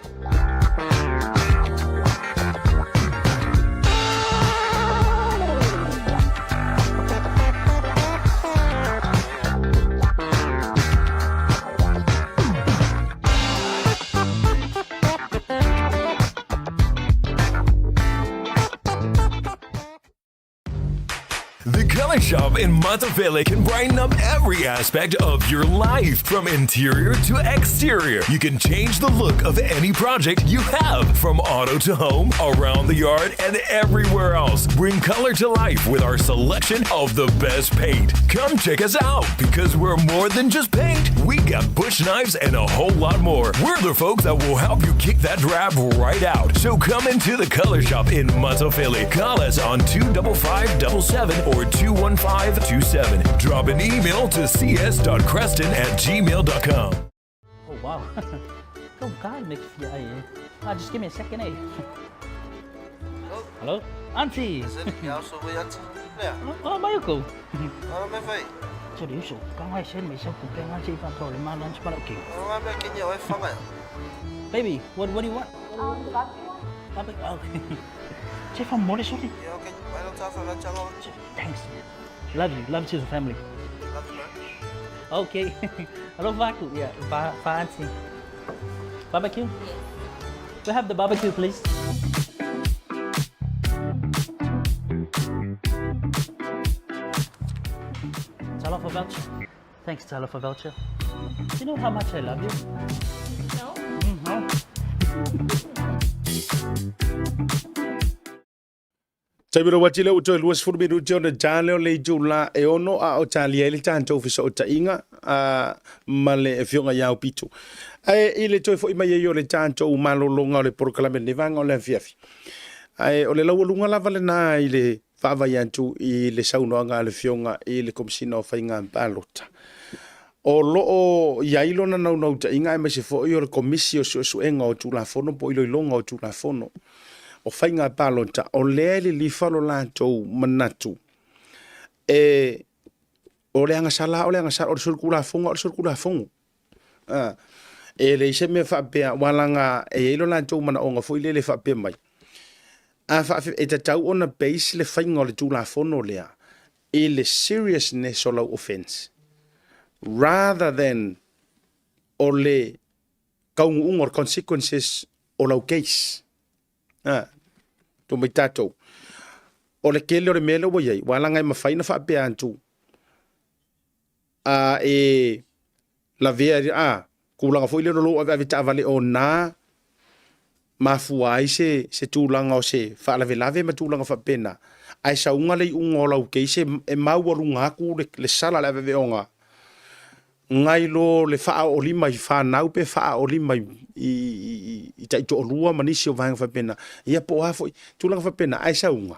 The Color Shop in Maota can brighten up every aspect of your life, from interior to exterior. You can change the look of any project you have, from auto to home, around the yard, and everywhere else. Bring color to life with our selection of the best paint. Come check us out, because we're more than just paint. We got bush knives and a whole lot more. We're the folks that will help you kick that drab right out. So come into the Color Shop in Maota. Call us on 25577 or 21527. Drop an email to cs.creston@gmail.com. Oh, wow. Không cái make fia ai. Just give me a second, eh? Hello? Auntie. Ja, so we auntie. Ja. Oh, Mayuko. Me fai. So di uso, kang ai sen me sa ku kang ai pa to le ma lunch para okay. Nga me kenya oi fanga. Baby, what do you want? The coffee one? Barbecue. Okay. Che fa more sorry. Yeah, okay. I don't have a channel. Thanks. Love you to the family. Love you, man. Okay. Hello, Vaku. Yeah, fancy. Barbecue? Yes. We have the barbecue, please. Talo for voucher. Thanks, Talo for voucher. You know how much I love you? No. No. Taimira wati leo utoe luas furu miru teo na jale o le jula e ono a o tali ele tanto fiso o tainga ma le fionga ya Aupito. I le toe fo ima ye yo le tanto u malolonga o le proklame nevanga o le fiafi. O le lau lunga lava le na i le whaava yantu i le saunoanga le fionga i le komisina o whainga mpalota. O loo iailo na nau tainga e mase fo i o le komisi o suenga o tula fono po ilo ilonga o tula fono. O whainga palota, o lea li whalo lātou manatu. O le anga sala, o le surkula fongo. E le ise me whapea, walanga e ilo lātou mana onga, fo ile le whapea mai. E ta tau ona base le whainga o le tūla fono lea, e le seriousness o lau offense. Rather than o le kaungunga or consequences o lau case. To mai tatou. O le kele o le mele o iai, wala ngai mawhaina whaapea antu. La vea, kulanga fo ile rolo ave taavale o nā, mafua ai se tūlanga o se whaalave lave ma tūlanga whapena. ai sa unga le unga lau ke se e mau runga ku le sala le veonga ngai lo le faa o lima I fa nau pe faa o lima I tai to lua manisi o vanga fa pena ia po afo tu langa fa pena ai sa unga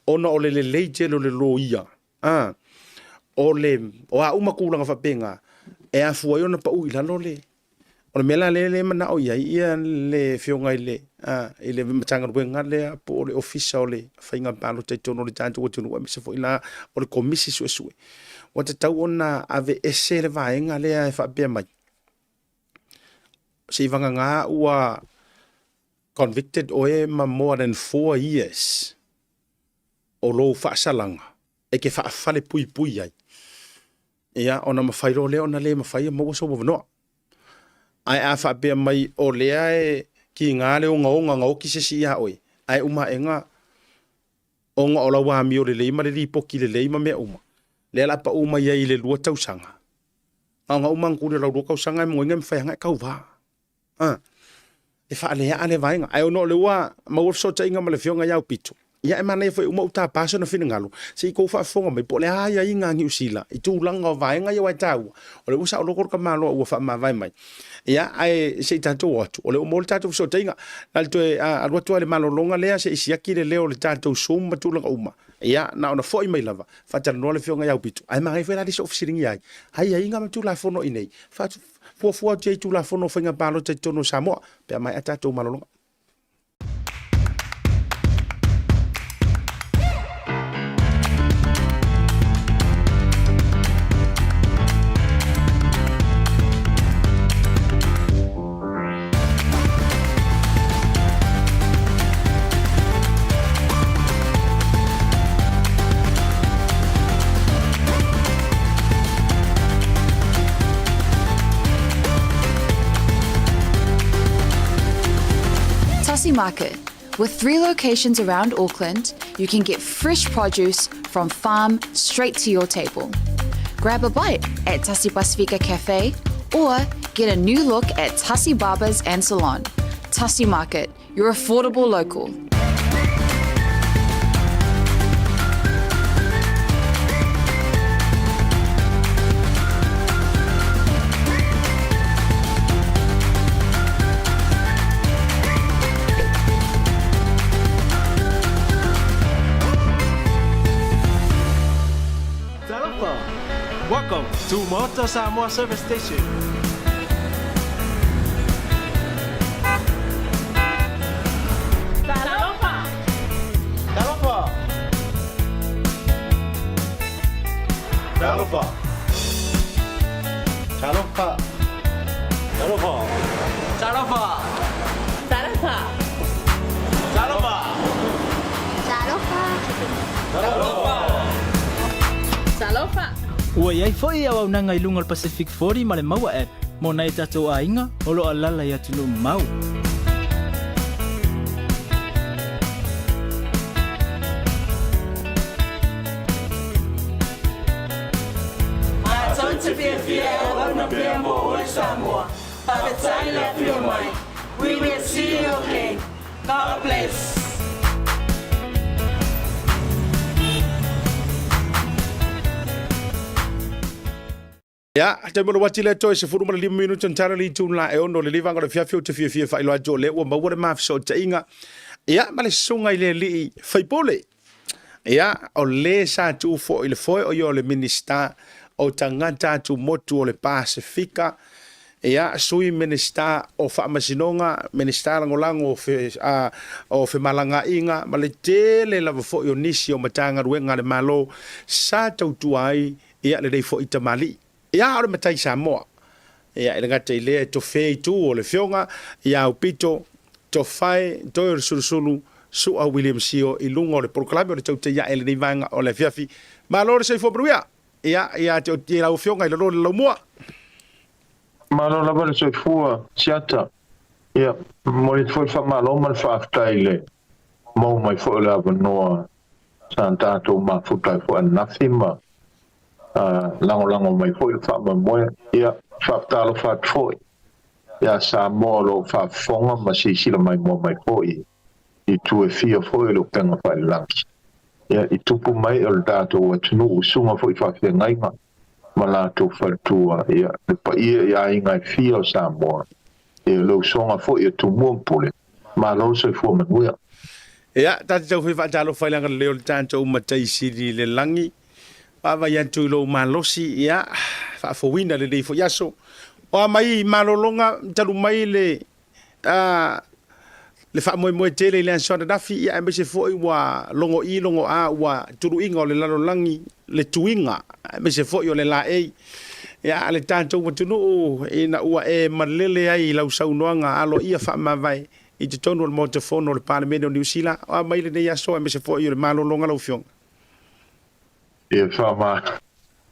ona o le leite lo le loia o le o a uma ku langa fa penga e afu ai ona pa u ila lo le o le mela le mana o ia le fionga ile matanga wenga le po le official le fainga palo te tono le tanto o tunu me se foi la o le komisi su o te tau ona ave ese le vaenga le e fa pe mai se vanga nga ua convicted o e ma more than 4 years o lo fa salanga e ke fa fale pui ai ia ona ma fairo le ona le ma faia mo so no ai a fa pe mai o le ai ki ngā leo ngā ki se si ia oi. Ai uma e ngā o ngā ola wā mi o le leima le li poki le leima mea uma. Le ala pa uma ia I le lua tausanga. Ngā uma ngūre lau lua kausanga e moinga mwhai hanga e kau wā. E wha alea ale vainga. Ai ono le wā mawafso ta inga ma le fionga iau pito. Ia e mana e whai uma uta paso na whina ngalo. Se I kou wha fonga mai po le aia I ngā ngi usila. I tū langa o vainga ia wai tau. O le usa o lokor ka malo ua wha ma vai mai. Ia ai se tatou atu o le mo le tatou so tainga na le toe a roto le malolonga lea se isiaki le leo le tatou suma tulanga uma ia na ona foi mai lava fa tala no le fionga ia Aupito ai mai foi la dis ofisiringi ai ai inga ma tu la fono inei fa fo te tu la fono finga palo te tono Samoa pe mai tatou malolonga. Tasi Market. With 3 locations around Auckland, you can get fresh produce from farm straight to your table. Grab a bite at Pacific40 Cafe or get a new look at Tasi Barbers and Salon. Tasi Market, your affordable local. Welcome to Maota Samoa Service Station. Talofa. Talofa. Talofa. Talofa. Talofa. Talofa. Talofa. Talofa. Talofa. Talofa. Ua iai foi au nanga I lunga Pacific40 ma le maua app. Mo nai tatou ainga o lo alala I atu no mau. We will see you again. God bless. Ya, te mo wati le toi se furu ma 5 minuto ntara li tu la e ono le livanga le fiafio te fia fa ilo ajo le o ma wore ma so te inga. Ya, ma le sunga ile li fai pole. Ya, o le sa tu fo ile foi o yo le minister o tangata tu motu o le Pacifica. Ya, sui minister o fa masinonga, minister langolango o fe malanga inga, ma le tele la fo yo nisi o matanga ruenga le malo sa tau tuai ya le dei fo itamali. Ia ora matai Samoa. Ia ele ngata ile to fei tu o le fionga ia Aupito to fai to sulu su a William Sio I lungo le proclame o le tau te ia ele nei vanga o le fiafi. Ma lore se fo bruia. Ia te o te la fionga I lo lo mua. Ma lo la vale se fua siata. Ia mo le foi fa malo mal fa taile. Mo mai fo la no santa to ma futa fo anafima. Lango mai foi fa mo ia fa talo fa foi ia sa molo fa fonga ma si la mai mo mai foi I tu e fia foi lo penga fa lanki ia I tupu mai o le tātou atunu usunga fo I whawhiangainga ma lātou whaltua ia le pa ia inga I fia o Samoa ia lau songa fo ia tumua mpole ma lau sai fua manuia ia tati tau whi whaatalo whailanga leo le tātou matai siri le langi Pava yantu lo malosi ia whaafowina le leifo yaso o mai malolonga talu mai le whaamoe tele le ansona dafi ia embese foi wa longo a wa turu inga o le lalolangi le tuinga embese foi o le la ei ia le tātou watunu ina ua malele ai lau saunoanga alo ia whaamawai I te tonu o le motofono o le Parliament o New Zealand o mai le nei aso embese foi o le malolonga lau fionga ia whama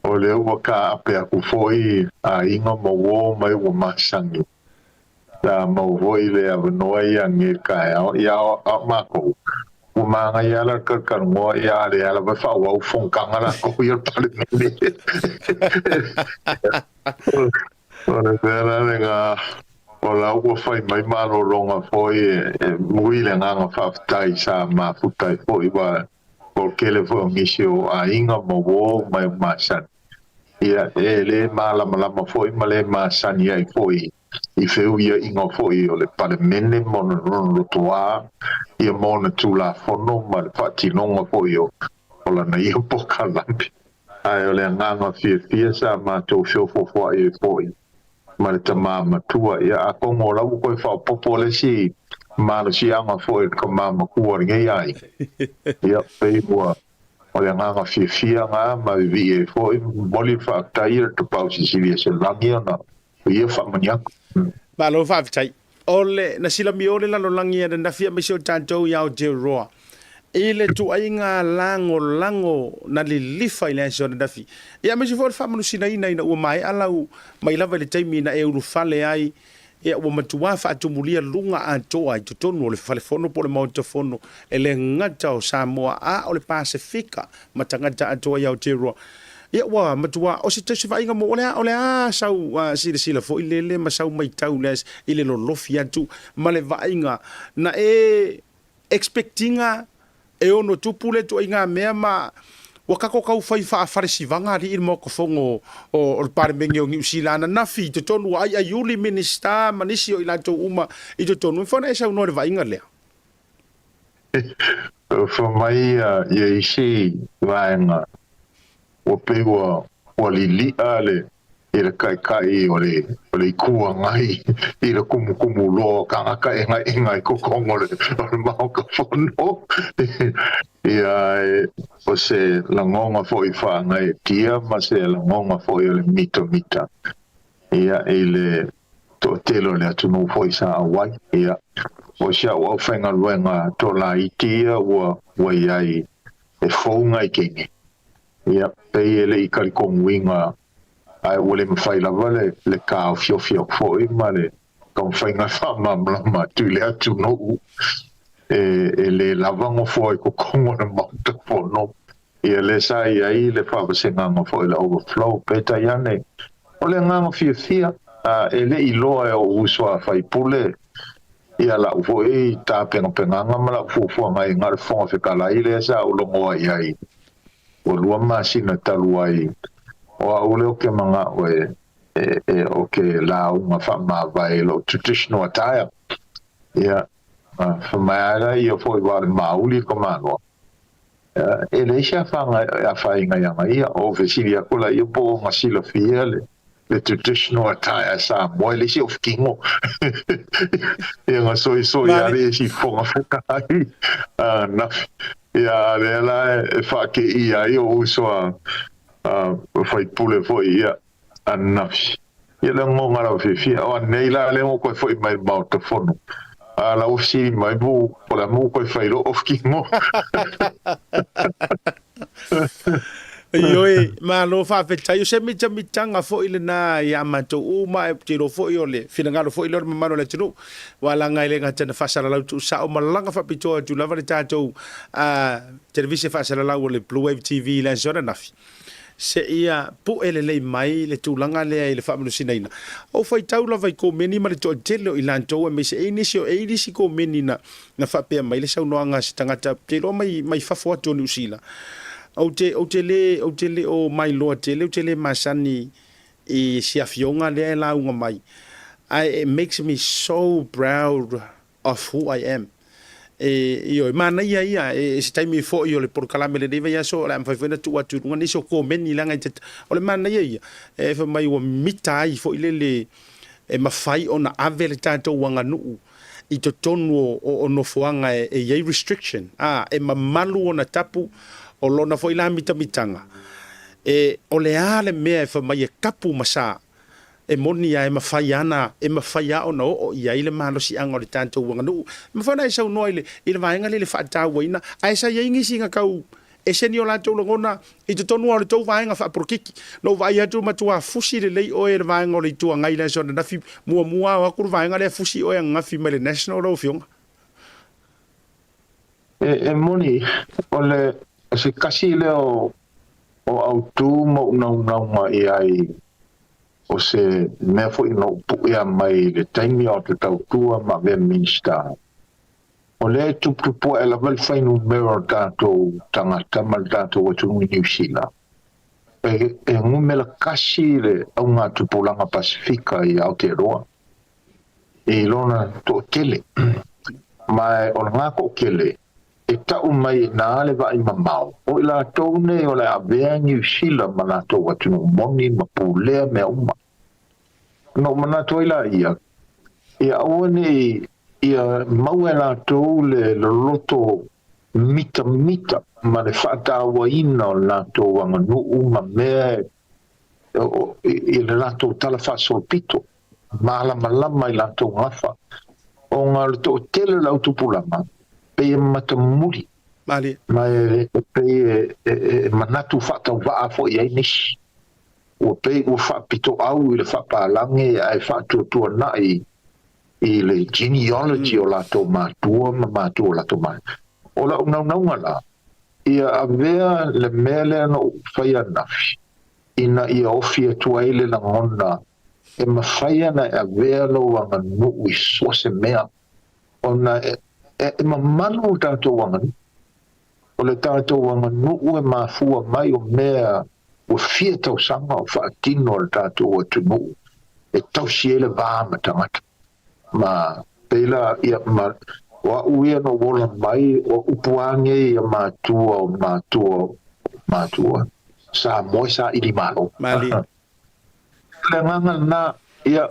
o le ua ka ape aku foi a inga mawo mai ua masangi ta mau voi le avanoa ia nge kai ia a mako ua manga ia la karkarungoa ia le ala vai whawau whonkanga la ko ia pale mene o le vera renga o la ua whai mai maro ronga foi mui le nganga whaftai sa mafutai foi wa porque le fue un issue a inga mo mai masan ia le malama foi male masan ia foi I feu ia inga foi o le palemene mo no toa ia mo na tula fono ma le fatinonga foi o la na ia poka lampi ai o le nganga fia sa ma to fio fo ia foi ma le tama tua ia a kongo la ko fa popole si ma lo si anga foi ko mama ku ngai ai ia pe boa o le nganga fia nga ma vi foi moli fa tair to pausi si vi se langia na ia fa mania ba lo fa tai ole na sila mi ole la lo langia na fia me so tanto ya o je roa ile tu ainga lango na li lifa ile so na fi ia me si for fa manu sina ina o mai ala mai lava le taimi na e uru fale ai ia ua matua faatumulia luga atoa I totonu o le falefono po le maotafono e le ngata o Samoa a o le Pasifika ma tagata atoa i Aotearoa ia ua matua o se tasi faiga mo o le a sau silasila foʻi lele ma sau maitau le I le lolofi atu ma le vaaiga na expectinga e ono tupu le tuaiga mea ma wa kako kau fai faresivaga alii le mokofogo o le palemege o Niusila nafi totonu ai aiuli minista ma nisi o I latou uma I totonu e fona e saunoa le vaaiga lea mai ia isi vaenga o peua o lilia le I le kai o le kua ngai I le kumu lo kanga ngai kokongo le mokofono ia o se langonga foi whaangai tia ma se langonga foi o le mita ia le to telo le atunu foi sa awai ia o sia o whainga luenga to la itia ua iai e whaunga I kenge ia pei le I karikonguinga ai o le mawhai lava le kao fio foi ma le kau whainga whamamlama tu le atunu e le lavango foi ko kongo na mauta fono e le sai ai le fa nganga foi le overflow peta yane o le nganga fia e le iloa e o uswa fai pule ia la foi ta penganga ma la fu ngai ngal fo fe kala ile sa o lo ngoi ai o lua masina talu ai o le o ke manga o ke la uma fa ma vai lo traditional attire ia Famara io foi var mauli comando e lei si afanga afainga yanga ia o vesilia kola io po masilo fiele le traditional attire sa mo le si of kingo e nga so ya le si fonga fukai na ya le la fa ke ia io so fai pule foi ia anafi ia le ngonga la fifia o nei la le mo ko foi mai bauta fono la aussi mai bu pour la mo ko failo of kingo Ioi ma lo fa feta yo se mitanga fo ile na ya mato u ma te lo fo yo le finanga lo fo ile ma mano le tinu wala ngai le ngata na fasala la tu sa o malanga fa pito tu lava le tato televisi fasala la o le Bluwave TV la zona nafi se ia pu ele le mai le tulanga le le fa sinaina o fai taula vai ko meni ma le to telo ilanto me se inisio e disi ko meni na fa pe mai le sau noanga se tangata telo mai fa fo to New Zealand o te le o mai lo te le masani e si afionga le la unga mai it makes me so proud of who I am io mana ia se taimi fo io le por kala mele deva ia so la fa fena tu ngani so ko meni langa te o le mana ia fa mai o mitai fo ile mafai ona avele tanto wanga nu I to tonu o no foanga ye restriction mamalu ona tapu o lona fo ila mitanga o le ale me fa mai kapu masa moni ya mafai ana mafai ona o ia ile malo si anga le tanto wanga nu mafana isa no ile vaenga le fa ta waina ai sa ye ngisi nga kau eseni o la tau ngona I to tonu o le tau vaenga fa porkiki no vai atu matua fusi le lei o vaenga o le tua ngai la so na fi mua o kur vaenga le fusi o nga fi mele national o fiong moni o le se kasi le o autu mo no ma ai o se me fo no pu ia mai le taimi o te tau tua ma ve minsta o le tupu po e la val fai numero tanto tangata mal tanto o tu New Zealand ngume la kasi le au ngā tupulanga Pacifica I Aotearoa I lona to kele mai o ngā ko kele e tau mai na le vai mamau o la tone o la avea New Zealand mana to watu moni ma pulea me uma no mana to ila ia awane ia mau la to le loto mita ma le fata wa ina la to wanga no uma me I le la to tala fa Aupito malama I la to ngafa o ngā to tele la utupulama pe matamuri mali mai pe manatu fata va fo ia nis o pe o fa pito au I le fa palange ai fa tu na I le genealogy o la to matua la to mai o la una la ia avea le mele no faia nafi ina ia ofia tuaile la ngona e mafaya na avea lo wanga no so se mea ona mamalu tato wanga o le tato wanga no mafua mai o mea o fia tau sanga o whaatino le tato o tunu e tau siele vāma tangata ma peila ia ma wa uia no wola mai o upuange ia matua sa moisa ilimalo mali le nganga na ia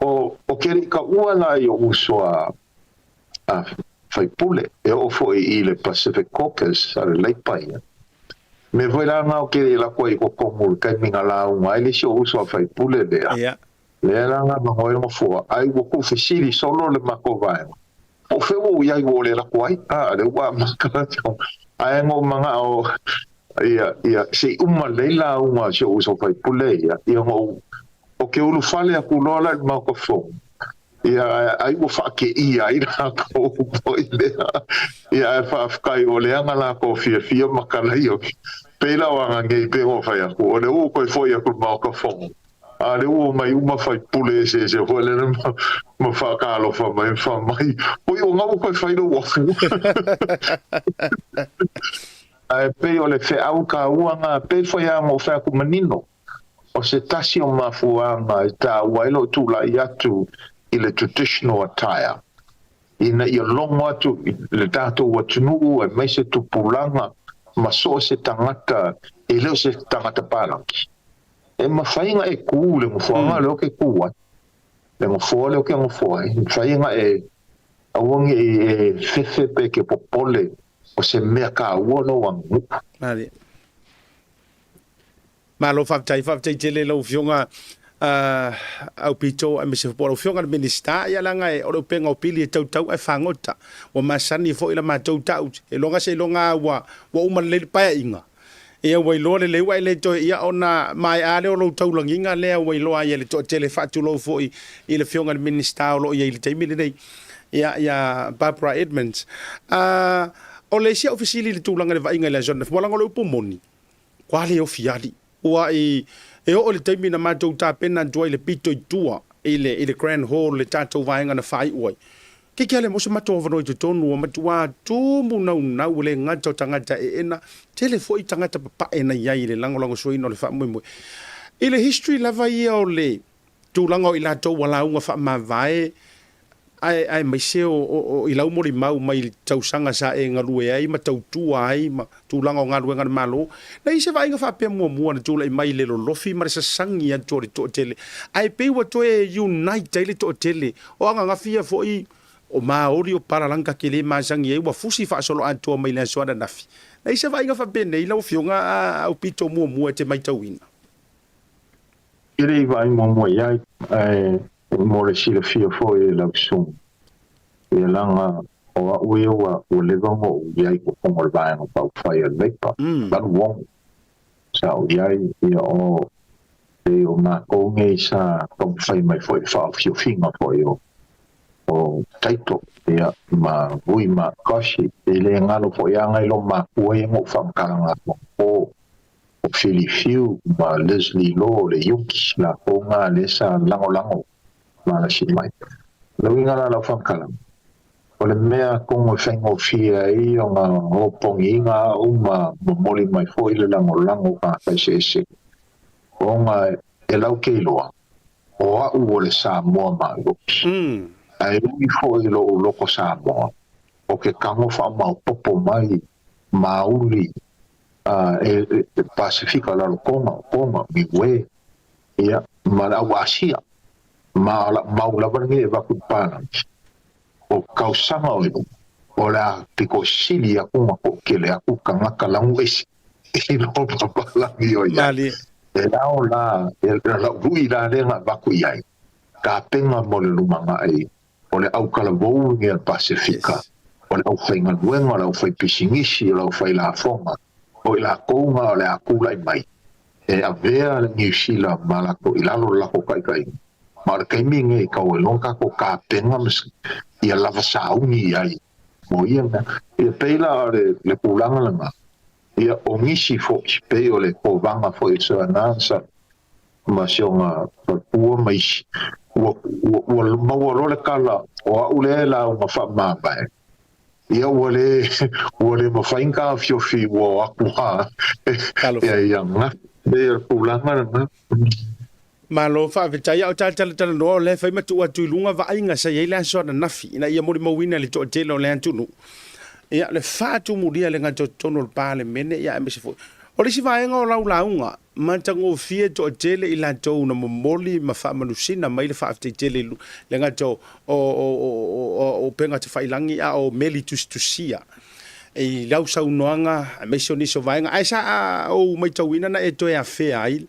o keri ka ua la I usua fai pule e o foi I le Pacific40 A le leipai me voi la ngau keri la koi ko komu kai minga la unga ele si o usua fai pule le le la nga ngoi mo fo ai wo ko fisili solo le mako vai o fe wo ia wo le la koi le wa makala ai ngo manga o ia se leila uma se uso fai pule ia ngo o ke ulu fale a kulola I mako fo ia ai wo fa ke ia ira ko poile ia fa kai o le anga la ko fia makala io pela wanga ngai pe o fa ya ko le o ko fo ya ko mako fo le o mai uma fai pule se ho le ma fa kalo fa mai o yo ngau ko fai lo ai pe o le fe au ka uanga pe fo ya mo fa ku manino o se tasi o mafuanga ta wailo tu la yatu I le traditional attire ina I longo atu le tato watunu e mai se tupulanga ma so se tangata e leo se tangata palanki e mawhainga e ku le mawhainga leo ke kuwa le mawhainga leo ke mawhainga e awangi e fefe pe ke popole o se mea ka uono wangu malo faftai tele lo fionga Aupito a mese por fionga minister ia langa e o penga o pili tau e fangota o masani fo ila matou tau e longa se longa wa uma le pa inga e wai lo le wai le to ia ona mai ale o lo tau langinga le wai lo ia le to tele fatu lo fo I le fionga minister lo ia le taimi le ia Barbara Edmonds o le sia officially le tulanga le vainga le zona mo langa lo pomoni kwa le ofiali ua e o le taimi na matou tapena joy le pito i tua i le grand hall le tatou vaenga na fai uai ke le mo se matou vano i te tonu o matua tumu nau le ngata o tangata e ena tele foi tangata papa e na iai le lango suino le wha mui i le history lava ia o le tūlanga o i lātou wala unga wha mawai ai mai se o i lau mori mau mai tausanga sa e ngalue ai ma tautua ai ma tūlanga o ngalue ngana malo na i se vai nga wha pia mua na tūla i mai le lofi ma sa sangi a tōre tō tele ai peua to e unite ai le tō tele o anga ngawhia fo i o maori o paralanka ke le masangi e wa fusi fa solo atua mai le soana nafi na i se vai nga wha pene i lau fionga Aupito mua te mai tauina Iri vai mo ia mo le sila fia foi la sum. E langa o uiwa o le gongo ia ko mo vai no pau fai le pa. Ba wong. Sa ia o e o ma ko ngai sa kom fai mai foi fa fio finga foi o taito ia ma vui ma kashi e le ngalo foi anga lo ma ue mo fam kanga o Filifiu ma Leslie Law le yuki la konga le sa lango ma la simai lo inga la fankala o le mea kongo fengo fia i o nga oponginga uma moli mai foi le lango ka se o nga e lau keiloa o a u le Samoa ma yuki ai ui foi lo ko Samoa o ke kango fa ma popo mai mauli Pacific la koma miwe ia mala wasia mala maula bangi va kupana o kausanga o la tiko sili ya kuma ko kele aku kanga kalangu esi lo pala yo ya la vui la lenga va ku yai ka penga mo le lumanga ai o le au kala vou ngi Pacifica o le au fainga luenga o le au fai pisingisi o le au fai la fonga o la konga o le akula i mai e a vea le New Zealand malako i lalo lako kai ma le kaiminge i kau e longa ko ka penga i a lava saungi ai mo ia i a peila le pulanga langa i a ongisi fo pe o le kovanga fo i sa nansa ma sionga pua mai ua mawaro le kala o a ule la uma wha mabai ia wale mafainga fiofi wo akuha ia nga be pulanga nga malo fa vetai o tala no le fai matu atu lunga va inga sa ia la so na nafi ina ia mori mawina le to telo le antunu ia le fatu muria le ngato tono pale mene ia me se fo o le si va nga o launga mantango fie to tele ila to na moli ma fa manusina mai le fa afte tele le ngato o penga te failangi a o meli tusia e lau sa unoanga me so ni so vainga ai sa o mai tawina na e to e fe ai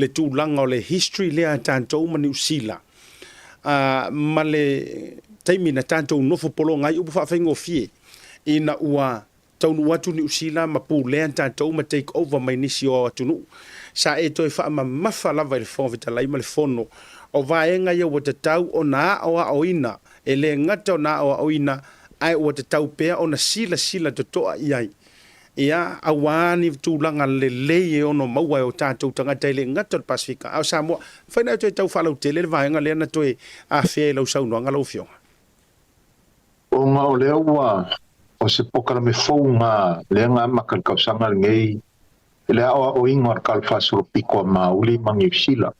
le tu langa o le history le tanto manu sila ma le taimina tanto no fo polo ngai u fa faingo fie ina ua taunu watu ni usila ma pu le tanto ma take over mai nisi o tunu sa e toi fa ma mafa lava le fon vitalai ma le fono o vaenga ia o te tau o na o a oina e le ngata o na o a oina ai o te tau pea o na sila te toa iai ia awani tūlanga le e ono maua o tātou tangata le ngata o Pasifika au Samoa whaina toi tau whalau te le vaenga le ana toi a whea lau saunoanga lau fionga o ngā o lea ua o se pokara me whaunga le ngā makalkausanga ngei le awa o ingoa kalfasuro piko mauli mangi usila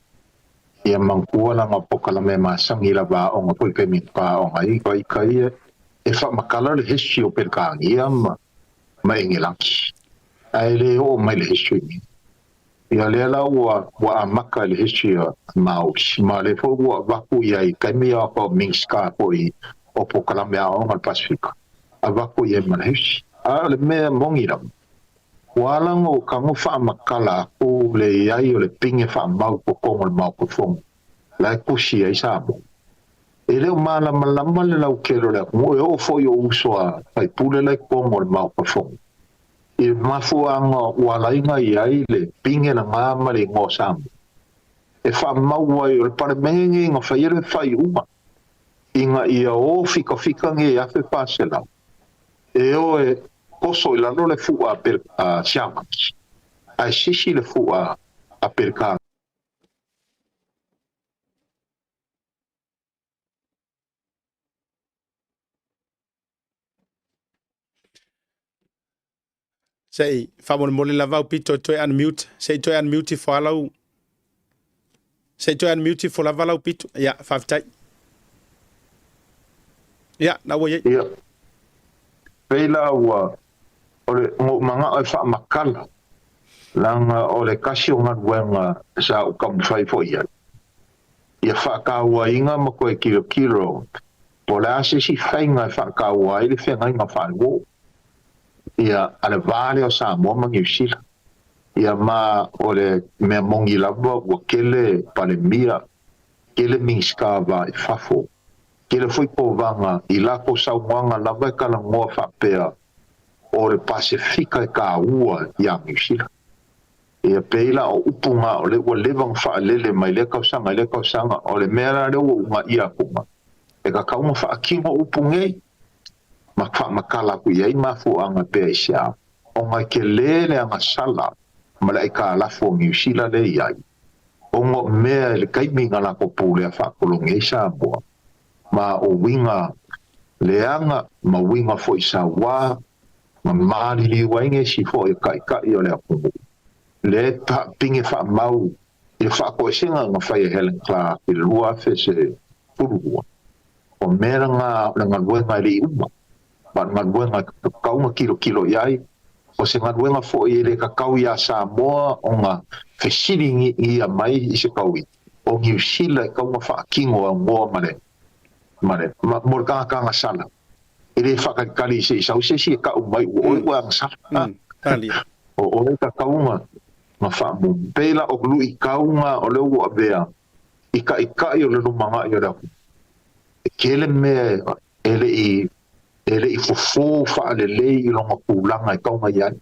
ia mangkua la ngā pokala me masangi la va o ngā pui pe minka o ngā i kai e wha makala le history o perkaangi ia ma ingilangi ai le o mai le history mi ia le la ua amaka le history mauli ma le fo ua vaku ia i kai mea o mingska po i o pokala mea o ngā Pasifika a vaku ia ma le history a le mea mongi ram walang o kamu fa makala o le ai o le pinge fa mau ko kongo le mau ko fong la kusi ai sabo ele o mala malama le lau kero le mo o fo yo usoa ai pule le kongo le mau ko fong e mafu anga wala inga ai le pinge na ngama le ngo sam e fa mau ai o le parmengi nga fa yere fa uma inga ia o fika nge ya fe pasela e o e koso i lano le fua per siamaki. ai sisi le fua a perka Sei, whamone mole lava Aupito toi unmute. Sei toi unmute for alau. Sei toi unmute for lava Aupito. Ya, whaftai. Ya, na wo ye. ia peila ua ole ngo manga ai fa makala langa ole kasi o ngaruenga sa o kam fai fo ia fa ka ua inga ma ko kilo pola se si fainga fa ka ua ile fe ngai ma fa wo ia ale vale o Samoa mangi sila ia ma ole me mongi lava o kele palemia kele minska va fafo kele foi povanga i lako sauanga lava kala ngoa fa pea o le Pacifica ka ua ia misila ia peila o upunga o le ua levang fa lele mai le kausanga o le mera le ua ia kuma e ka kaunga fa akimo upunge ma fa makala ku ia ma fu anga pe isia o ngai ke lele anga sala ma le ka la fo misila le ia o ngo me le kaiminga la ko pule fa kolonge sa bo ma o winga leanga ma winga fo isa wa ma mali li wainge si fo e kai o le apu le ta pinge fa mau e fa ko singa nga fa Helen Clark i lua fe se puru o mera nga wenga li uma ba nga wenga ka uma kilo yai o se nga wenga fo i le kakau ya Samoa o nga fe siringi i a mai i se kaui o New Zealand ka uma fa kingo a ngoa mare mo ka nga sala ele fa kali se sa se si ka umai o ang sa Tali. o ka kaunga ma fa mo pela o lu I kaunga o le o bea ika o le manga yo da kele me ele I fo fa le I lo ma pulanga I kaunga ya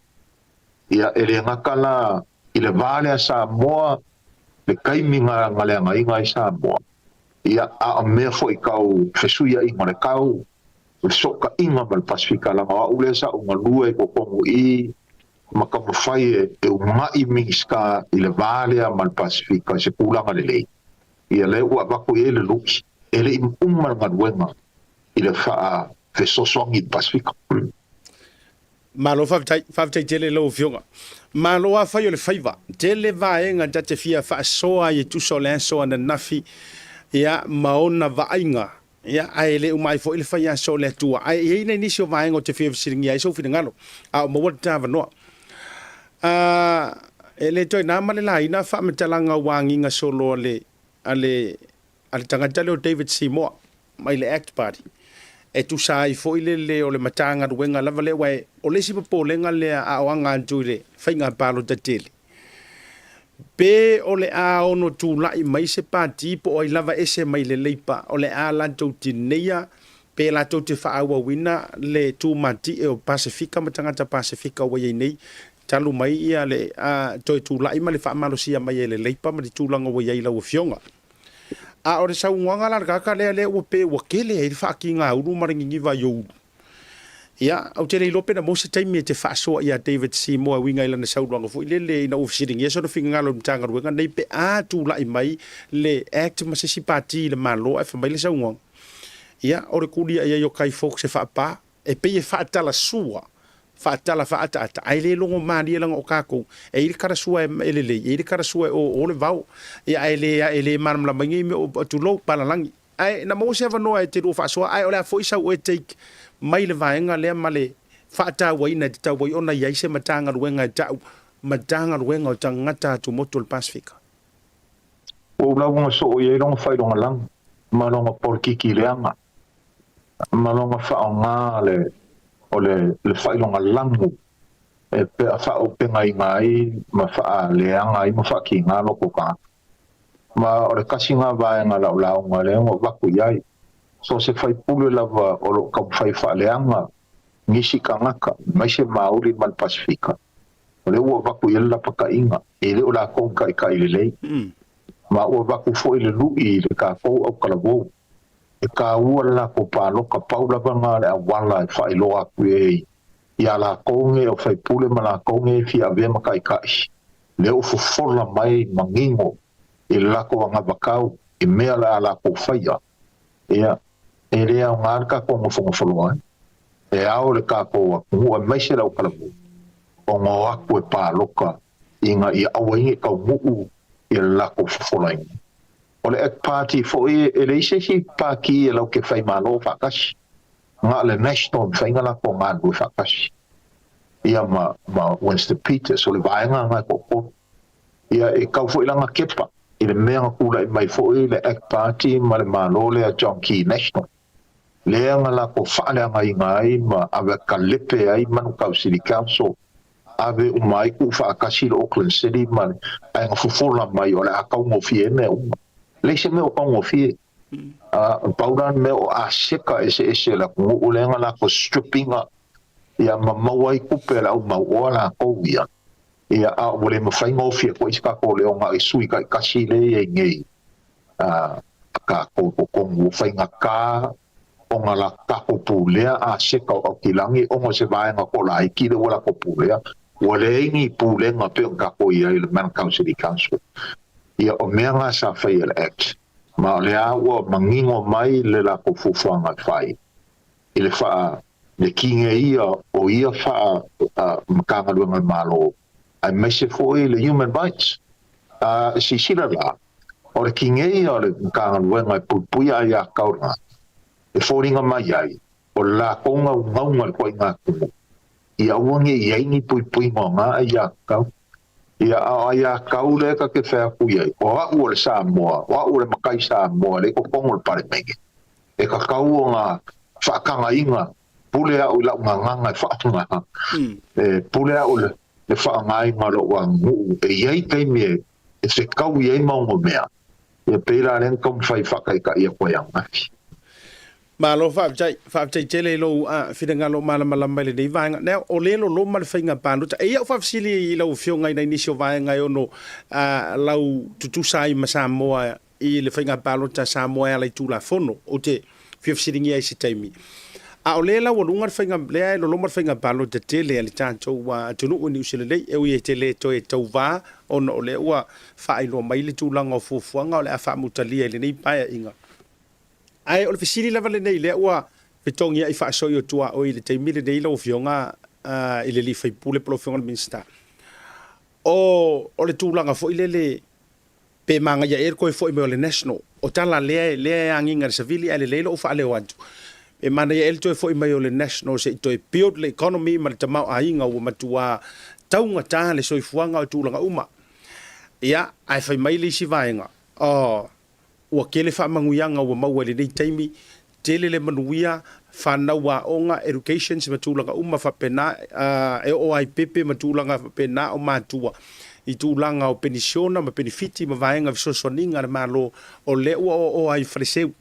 ia ele ngakala I le vale a Samoa le kaiminga ngalenga I Samoa ia a me fo I kau fesuia I ngale kau o soka inga mal Pacifica la ma ule sa o ngalue ko kongu I maka mafai e umai mingiska I le vale mal Pacifica se pulanga le lei ia le ua bako ele luki ele I umma ngaruenga I le faa fe sosongi Pacifica Malo whaftai tele lo fionga. Malo a whai o le whaiva. Tele vaenga date fia wha soa I tuso le soa na nafi ia maona vainga. Ia ai le umai fo ile whai a so le tua. Ai hei nei nisi o vaenga o te fia siringi ai so fina ngalo. A o mawata tawa noa. Ele toi nā male la ina wha metalanga wanginga solo ale tangatale o David Seymour mai le Act Party. E tu sai fo ile le o le matanga ruenga lava le wai o le sipa polenga le a oanga antu le whainga palo tatele. Pe o le a ono tu lai mai se pati po o lava ese mai le leipa o le a lantou tineia pe la tau te whaaua wina le tu mati e o Pacifica matangata Pacifica o wai nei talu mai ia le a toi tu lai ma le whaamalo sia mai e le leipa ma le tūlanga wai ai lau fionga. A ore sau nganga la kaka le o pe o kele e fa ki nga uru maringi va yo ya au te lope na mo se taimi te fa so ia David Seymour winga ila na sau longa fo le na ofising yeso no finga lo tanga ruenga nei pe a tu la mai le act ma se si parti le malo e fa mai le sau ngong ya ore kuli ia yo kai fox se fa pa e pe e fa tala sua fa tala fa ata ai le longo mani langa o kako e il kara sua ele le il kara sua o le vau ia ele manam la mangi me o tu lo pala langi ai na mo se va no ai te ro fa so ai ole fo isa o take mai le vaenga le male fa ta wai na ta wai ona ia se matanga ruenga o tangata tu motol Pacifica o la mo so ye long fai long lang ma long por ki leanga ma long fa nga le ole le fai longa langu e pe fa o penga ngai ma fa leanga I mo fa ki nga lo ko ka ma ole kasinga va nga la nga le ngo va ku yai so se fai pulu lava o lo ka fai fa leanga ngisi kangaka mai se mauri mal Pacifica ole o va ku yella pa ka inga ele o la ko kai le ma o va ku fo ile lu I le ka ko o kala bo e ka ua la ko palo ka paula banga le wala fa ilo aku e ia la konge o fai pule ma la konge fi ave ma kai le o fofola mai mangingo I lako anga bakau I mea la lako whaia ia e rea o ngārka ko ngofongofoloa e ao le kako a kungua maise lau kalamu o ngā aku e pāloka inga I awaingi kau muu I lako fofolainga o le ek party fo e leise si pāki e lau ke whai mālo whakasi ngā le national whainga lako ngā nui whakasi ia ma Winston Peters o le vaenga ngā koko ia e kau fo ilanga kepa I le mea kula I mai fo I le ek party ma le mālo le a John Key National lea nga la ko whaale anga I ngai ma awe ka lepe ai manu kau City Council awe umai ku whaakasi le Auckland City ma ai nga fufola mai o le a kau ngofie me uma leise me o kau ngofie pauran me o a seka ese la kungu ule nga la ko strippinga ia ma mawai kupe la au maua la kou ia ia a wale ma whai ngofie ko iska ko leo nga I sui kai kasi le e ngei ka ko kongu whai nga ka o nga la kako pulea a seka o kilangi o ngo se vaenga ko la iki le wala ko pulea wale ingi pulea nga pe o kako ia I le Man City Council ia o mea nga sa whai ele act ma le awa mangingo mai le la ko fufuanga whai I le wha le kinge ia o ia wha makanga luenga malo ai mese foi le human rights si sila la o le kinge ia le makanga luenga pupuia ia kauranga e fōringa mai ai o la konga ngaunga le koi ngā kumu ia uangi I aingi pui ngā ngā ia kau ia ia kau le ka ke whea pui ai o au le Samoa o au le makai Samoa le ko kongo le pare menge e ka kau o ngā whaakanga inga pule au lau ngā nganga whaakanga e pule au le whaanga inga lo wa ngu e iai kai me e se kau iai maungo mea e pēra ren kau mwhai whakai ka ia koe angafi Malo whaaptai tele lo whiringa lo malama le nei vaenga. Nea o lelo lo male whainga pānuta. E au whaafsili I lau whionga I nei nisio vaenga I ono lau tutusai ma Samoa I le whainga pānuta Samoa lai tūla whono o te whiafsiringi ai se taimi. A o lela o lunga whainga lea lo lomar whainga pānuta tele ali tātou tunu o ni usile lei e ui e tele to e tau vā ono o le ua whailo mai le tūlanga o fufuanga o le a whaamutalia I le nei paia inga. Ai o le fisili lava le nei le ua fitongia I whaasoi o tua o I le teimile nei lau fionga I le li whaipule polo fionga le minsta. O le tūlanga fo I le pe manga ia koe fo I meo le national. O tala lea anginga le savili ai le leilo o whaaleo antu. E mana ia toi fo I meo le national se I toi build le economy ma le tamau a inga o matua taunga tā le soifuanga o tūlanga uma. Ia ai whai mai le si vaenga. Ua kele whaamanguyanga ua maua le nei taimi, tele le manuia, whanau a onga, education si matulanga uma whapena, e o ai pepe matulanga whapena o mātua. I tūlanga o penisiona, ma benefiti, ma vaenga visosoninga le malo o le ua o ai whareseu.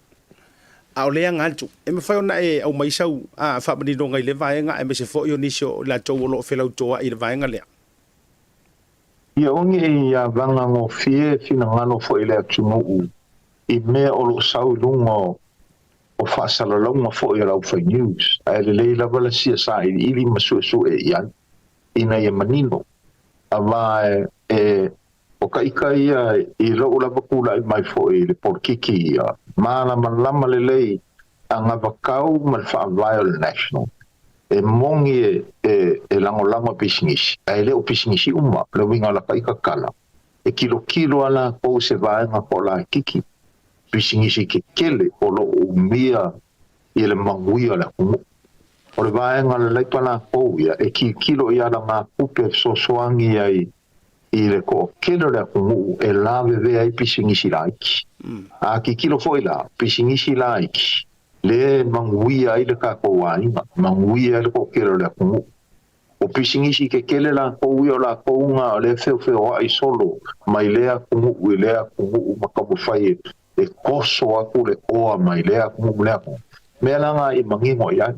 A o lea ngantu. E me whaiona e au maisau a whamanino ngai le vaenga, e me se fo i o nisio la tau o lo whelau toa I le vaenga lea. Ia ongi e ia vanga ngō fie fina ngano fo I le atungo u. I mea o lo sau lunga o whaasalalaunga fo I rau whai news. A le lei lava la sia sa I ili masu e ian. Ina ia manino. A vai o ka ika ia I lau lava kula I mai fo I le porkiki ia. Mana malama le lei a ngavakau ma le whaavai o le national. E mongi e lango pisingisi. A le o pisingisi uma. Le winga la ka ika kala. E kilo ala kou se vaenga ko la kiki. Pisingisi ke kele o lo umia I le manguia la kumu. O le vaenga le laipana kou ia e kilo ia la ngā kupe sosoangi ai I le ko kele la kumu e la veve ai pisingisi laiki. A kilo foi la pisingisi laiki. Le manguia I le kako wainga. Manguia le ko kele la kumu. O pisingisi ke kele la kou ia la kounga le feo ai solo. Mai lea kumu I lea kumu makamu fai e koso aku le oa mai lea kumu lea kumu. Mea langa I mangingo ia.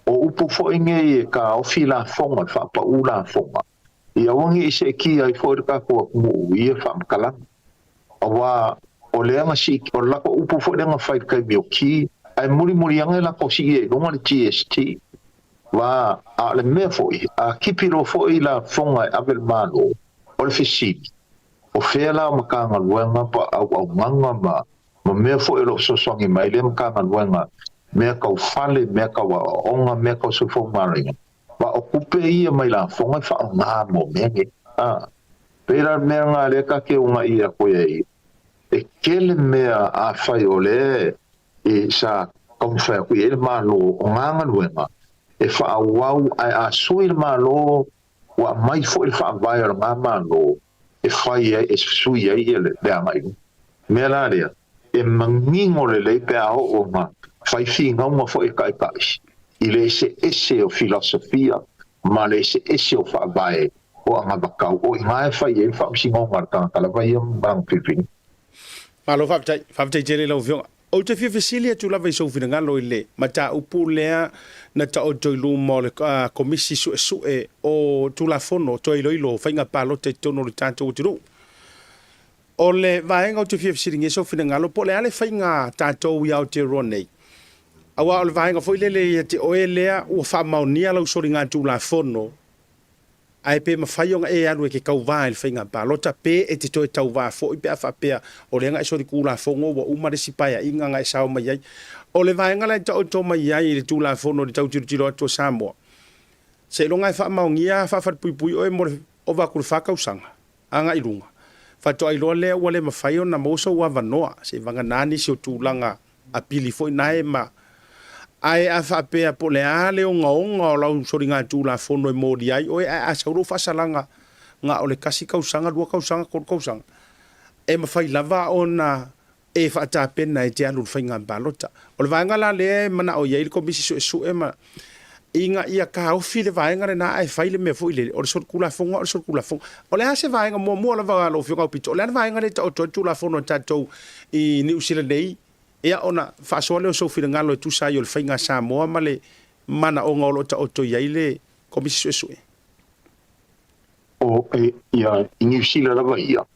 O upu fo inge I ka ofi la fonga, whapa u la fonga. I awangi I se ki ai fo I ka kua kumu ia whamkalang. Awa o leanga si, o lako upu fo leanga whai kai meo ki, ai muri anga lako si e nonga le GST. Wa a le mea fo I, a kipiro fo I la fonga I avel malo. o le fisili o fela makanga luenga pa au nganga ma mea fo elo sosongi mai le makanga luenga mea kau fale mea kau onga mea kau sufo maringa wa o kupe ia mai la fonga fa ngā mo menge pera mea ngā leka ke unga ia koe e kele mea a fai o le e sa kamwhai koe e le malo o nganga luenga e fa wau ai a sui le malo wa mai fo le fa vai o ngā malo e fai e sui ai le anga iu mea la rea e mangingo le pe o ma fai fi ngau fo e kai i le ese o filosofia ma le ese o fa vai o anga bakau o inga e fai e fa singo marta kala vai bang pipi malo fa jele lo vio o te fia fesilia tu lava so fina ngalo ile ma ta upu lea na ta o toilu mo le komisi su o tu la fono toilo fainga palo te tono le tanto tiro o le vaenga o te fia fesilia so fina ngalo po le ale fainga tanto ia o te ronei awa o le vaenga foi le te o elea o fa maunia lo so ringa tu la fono ai pe ma faionga e alu ke kau vai le fainga palota pe e te toi tau va fo i pe afa pe o le nga so ri kula fongo wa uma de sipaia inga nga sao mai ai o le vaenga la to mai ai le tu la fono de tau tiro to Samoa se longa fa maungia fa pui o mo o va ku fa kausanga anga ilunga fa to ai lo le o le ma faiona mo so wa vanoa se vanga nani se tu langa a pili foi nae ma ai a fa pe po le ale o nga la so ringa tu la fono e modi ai o a sa ro fa salanga nga o le kasi kausanga lu kausanga ko kausanga e ma fai lava ona e fa ta pena e te alu fainga balota o le vanga la le mana o ye ko bisi su e ma inga ia ka o file vanga na ai fai le me fo ile o so kula fonga o so kula fonga o le ase vanga mo la va lo fio Aupito o le vanga le to la fono tato i New Zealand dei ia ona fa sole o so file ngalo tu sa yo le fainga Samoa male mana o ngolo ta o to ile ko bisi su o ia New Zealand lava ia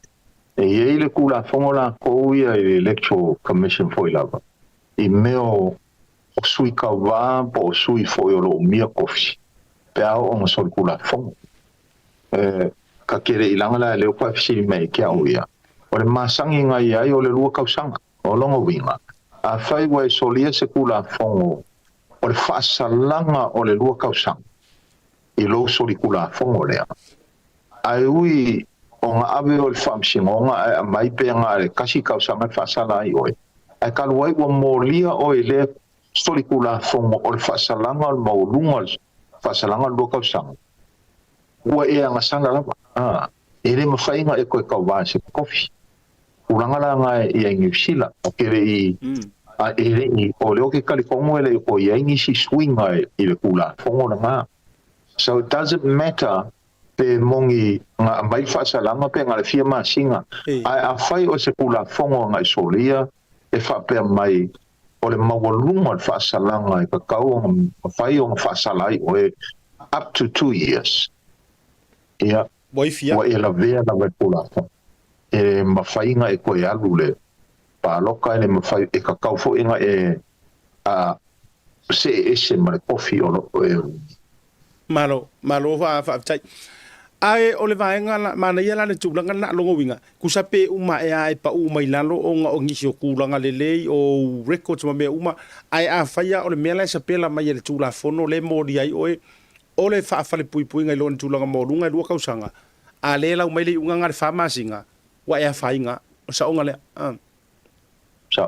e ele kula fonga la ko ia electoral commission foi lava i meo o sui kawa po sui foi o mia kofi pe ao o so kula fonga ka kere ilanga la leo pa fisi mai ke au ia o le masangi ngai ai o le lua kausanga o longo winga a fai wai solia se kula fonga o le fasalanga o le lua kausanga i lo so kula fonga lea ai ui o nga ave o le whamsingonga mai pe nga le kasi kausanga fasala i oi ai kaluai wa molia o le storikula fongo o le fasalanga o le maulunga fasalanga lo kausanga ua e anga sanga lava e le mawhainga e koe kauwa se kofi uranga la nga e a New Zealand o kere i a e le i o leo ke kalikongo e le o i aingi si swinga i le kula fongo na nga so it doesn't matter pe mongi nga mai fasalanga pe nga le fia masinga ai a fai o se kula fongo nga solia e fa pe mai o le mawalunga le fasalanga e kakau o fai o fasalai o e up to 2 years ia wa e la vea na mai kula e mawhainga e koe alu le pa loka e le mawhai e kakau fo inga e a se ese ma le kofi o malo fa tai ai o le vaenga mana ia la le tulanga na longo winga kusape uma e ai pa uma ilalo o nga o ngisi o kulanga lelei o records ma me uma ai a faia o le mela sa pela mai le tula fono le modi ai o le fa fa le pui ngai lo tulanga mo lunga lu kausanga a le la mai le unga ngar fa masinga wa e fainga o sa onga le sa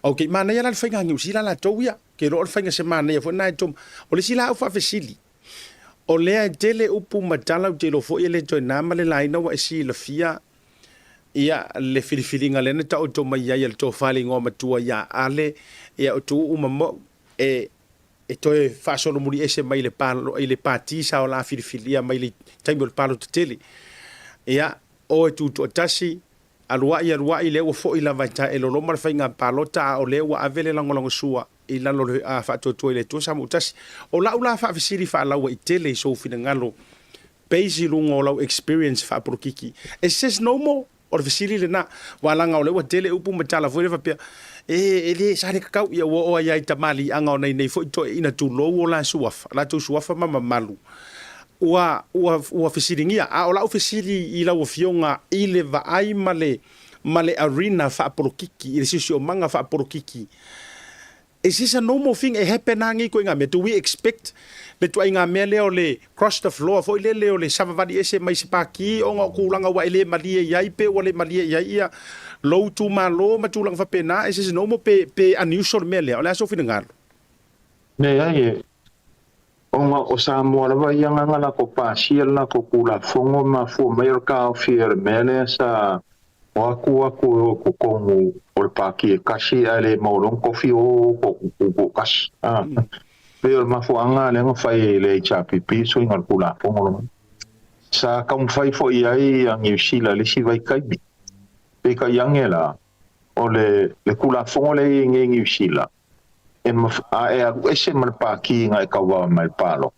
okay mana ia la fainga ngi usila la towia ke lo fainga semana ia fo nai tom o le sila fa fesili o lea tele upu matala te lo fo ele to na male laina wa si la fia ia le filifilinga le ta o to mai ia le to falingo matua ia ale ia o tu umamo e to e fa solo muri ese mai le palo ile pati sa o la filifilia mai le taimo le palo tele ia o tu to tasi alwa ile o fo ila vaita e lo mar fainga palota o le wa avele langolongo sua i lalo le a fa to ile to sa mutas o la fa fisiri fa la wa itele so fina ngalo peisi lungo la experience fa prokiki it says no more or fisiri le na wala nga le wa tele upu matala fo le fa pe ele sa le kakau ia o ai tamali anga nei fo to ina tu lo la suafa la tu suafa mama malu ua fesiringia a o lau fesiri I lau fionga I le vaai male arena whaaporokiki I le sisi o manga whaaporokiki e sisa no more thing e happen ngi ko ngame do we expect le tu inga me leo le cross the floor fo le leo le savavadi ese mai sepaki o nga kulanga wa ele malie yai pe o le malie yai ia low tu malo ma tu lang fa pena e sisa no more pe unusual me leo la so fina ngalo ne ai o Samoa wa yanga ngala ko pasiel na ko kula fongo ma fo mayor ka fier mele sa aku ko kongu o le paki kasi ale maulong kofi o ko kas pero ma fo anga le fai le chapipi so ingal kula fongo sa kam fai fo ai ang yusila le si vai kai pe ka yangela o le kula fongo le ngi yusila ese man paki nga kawa mai palo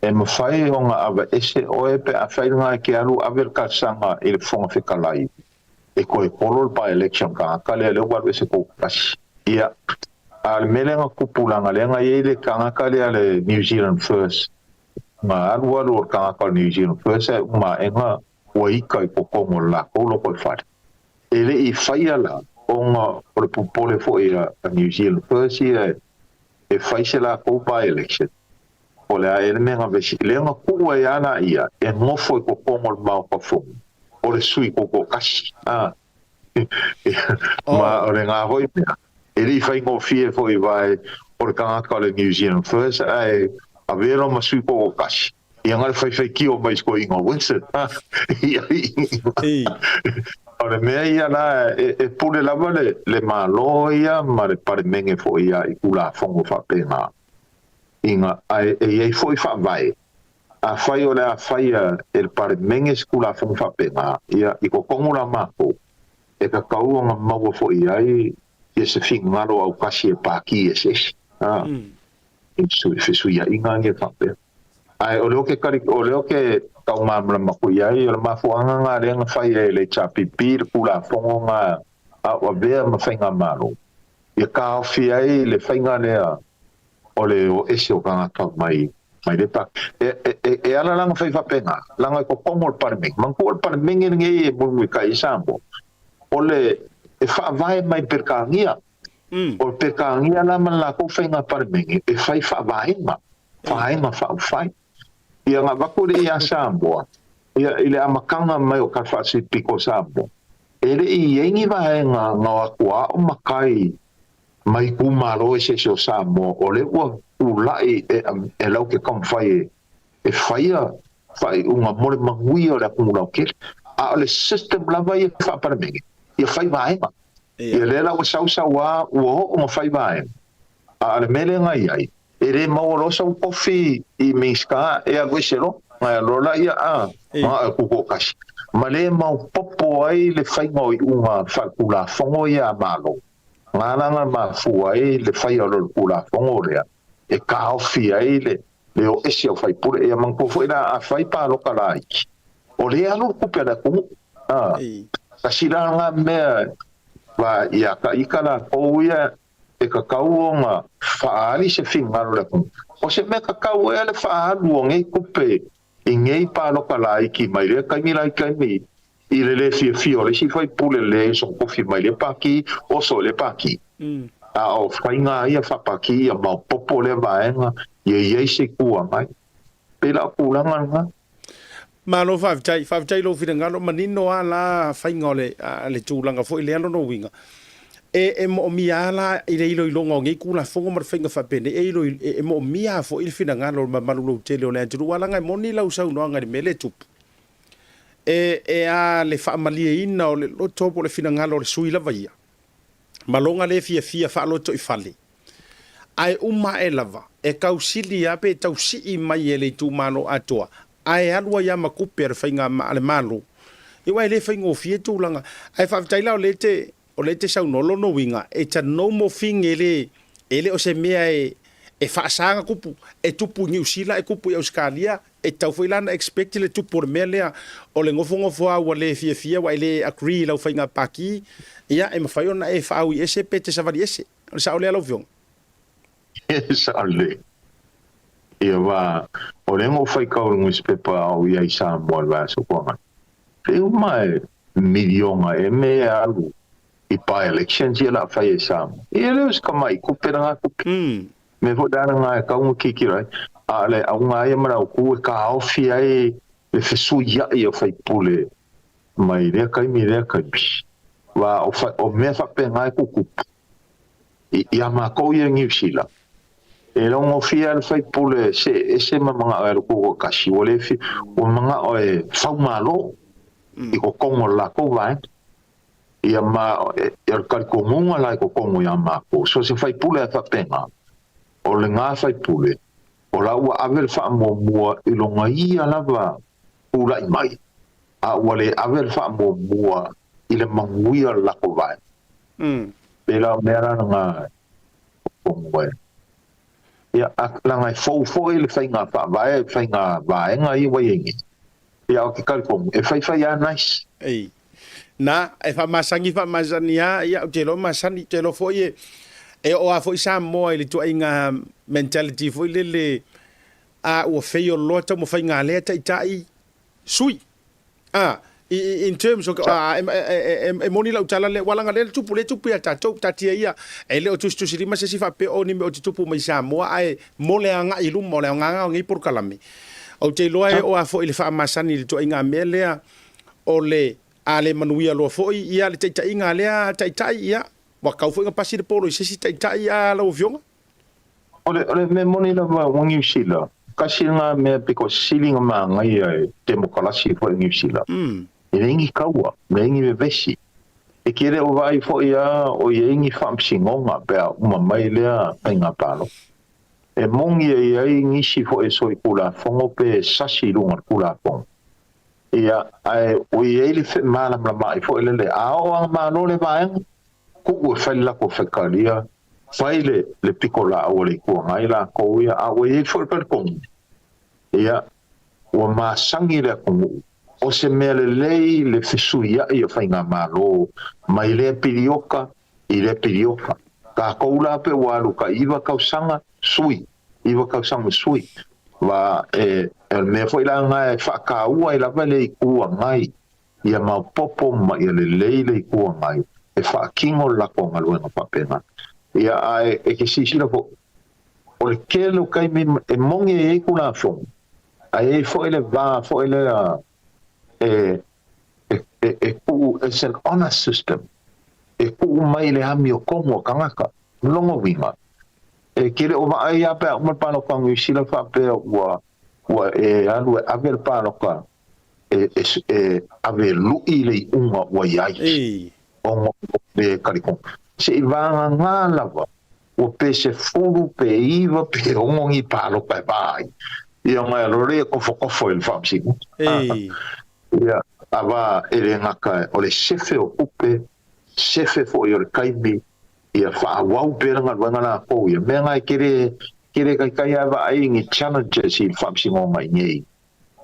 ma fai nga ava ese oe pe a fai nga ke alu aver ka sanga il fonga fikalai e ko polo pa election ka kale le wa ese ko pas ia al melenga kupula nga le nga ile ka kale ale New Zealand first ma alwa lo ka New Zealand first ma enga wai kai ko ko la ko lo ko fat ele I fai ala onga o le pupole fo I a New Zealand first year e faisela ko by election o le ele menga vesi le nga ku e ana ia e ngofo ko komo ma ko fo o le sui ko kasi ma o le nga hoi ele fai ngo fie fo I vai o le kanga ka le New Zealand first ai a vero ma sui ko kasi ia nga fai ki o mai ko ingo Winston Ora mea ia la e pule lava le malo ia ma le pare menge fo ia I kula fongo fa pena inga e fo I fa vai a fai o le a fai e pare menge kula fongo fa pena ia I ko kongo la mako e ka kau nga maua fo ia I se fing ngaro au kasi e paki e ses su ia inga nge fa pena ai o leo ke kari o leo ke tau mamla makuiai o le mafuanga nga renga fai e le chapipi le kula fongo nga a o vea ma whainga maro ia ka awhi ai le whainga lea o le o ese o kanga tau mai le pak e ala langa whai whapenga langa ko pongo le parming mangku le parming e nge e mulmui ka I sambo o le e whaavai mai perkangia o le perkangia la man la ko whainga parming e whai whaavai ma whaavai ia nga wakure ia Samoa ia ile amakanga mai o ka Pacific40 Samoa ele I yengi vaenga nga wakua o makai mai kumaro e se o Samoa o le ua ulai e lau ke kam fai e fai unga mole mangui o le akumula o kere a le system lava ia whaaparamengi ia fai vaenga ia le lau sausawa ua ho unga fai vaenga a le mele ngai ai ere mauro sa kofi I miska e agweselo nga lola ia ma ku kasi male mau popo ai le faingo I unga fakula fongo ia malo nga ma fu ai le fai o kula fongo le e ka ofi ai le o ese o fai pure ia man ko foi na a fai pa lo kala o le alu ku pela ku kasi nga me va ia ka ikala o ia e ka kauonga whaali se whingaro le kong. O se me ka kau e le whaalu o ngei kupe I ngei pāloka la iki mai rea kai mi lai kai mi I le fio le si whai pule le so kofi mai le paki o so le paki. A o whainga ia whapaki a mau popo le vaenga ia se kua mai. Pela kulanga nga. Malo whawtai lo whina ngalo manino a la whainga le tūlanga fo I le ano no winga. E mo mia la I le ilo ilonga o ngi kula fongo mar whainga whapene e mo mia fo I whina ngalo ma malulo tele o le anturu wala ngai moni lau sau noa ngai mele tupu e a le whaamalia ina o le lotopo le whina ngalo le sui lava ia malonga le fia whaaloto I whale ai e lava e kausili ape tau si mai e le tu mano atoa ai alua ia makupe ar whainga ale malo I wai le whainga o fie tūlanga ai whawtaila o le te sau nolo no winga e ta no mo fing ele o se mea e whaasanga kupu e tupu New Zealand e kupu I Australia e tau whailana expect le tupu o mea lea o le ngofo au le fia wa le agree lau whainga paki ia e mawhai ona e whaau I ese pe te savari ese o le sa o le alo viong sa le ia wa o le ngo fai ka ngu spepa o ia isa mo va so ko e mai milionga e me alu i pa elections ia la fai isa e le ska mai ku pera ku me vo dana nga ka un kiki rai ale a nga ia mara ku ka ofi ai le fesu ia ia fai pule mai le kai mi le kai wa o me fa pe nga ku ia ma ko ia ngi sila e longo fia al fai pule se manga al ko kasi ole fi o manga o e fa malo i ko kongo la ko vai ia ma el kal ko monga la ko kongo ia ma ko so se fai pule fa penga o le nga fai pule o la wa avel fa mo mo i longa ia lava pula i mai a wale avel fa mo mo i le manguia la ko vai pela mera nga kongo ia langa fo le fai nga fa vai nga i wa yengi ia o ki kalkom e fai a nice ei na e fa masangi fa mazania ia o telo masani telo fo e o a fo isa mo ile to inga mentality fo le a o feio lota mo fai nga le tai sui in terms of moni la utala le wala ngale tupu ya tatou tatia ia e le o tu sirima se sifa pe oni me o tupu mai Samoa ai mole anga ilu mole anga ngi por kalame o te loe o a fo ile fa masani le to inga melea o le ale manuia lo fo ia le tai inga le tai ia wa kau fo inga pasi de polo se tai ia la ovionga ole me moni la wa ngi sila kasinga me because silinga ma ngai demokrasi fo ngi sila e ingi kaua, me ingi me vesi. E kere o vai fo ia, o ia ingi whamsingonga pea uma mai lea penga palo. E mongi e ia ingisi fo e soi kula fongo pe sasi lunga kula fongo. Ia, o ia ili fe malam la mai fo ele le ao ang malo le vaenga. Kuku e whaila ko whekalia, whaile le pikola o le kua ngai la ko ia, a o ia fo e perkongi. Ia, o maasangi le kongu. O se mea lei le fesuia i o whainga malo, mai le pirioka i le pirioka. Ka koula pe walu ka iwa kausanga sui, iwa kausanga sui. Wa mea fo ila ngai whakaua i lava le i kua ngai, ia mau popo ma ia le lei le i kua ngai, e whakingo lako ngaluenga papena. Ia e ke sisira fo, o le kelo kai me e mongi e kuna fong, a e fo ele va, fo ele it's an honor system. E ku mai le ami o kongo kangaka, longo winga. E kere o vai a pe uma pano kangu sila fa pe wa alu aver pano ka ave lui le unga wa yai. Ongo pe kalikon. Se vanga ngala o pe se fulu pe iva pe ongo ngi pano pa vai. Ia mai lore ko fo il famsi. Ia ava ele ngaka o le sefe o upe sefe fo i o le kaimi ia whaawau pera ngā la po ia mea ngai kere kai ava ai ngi challenges i whamsingo mai ngei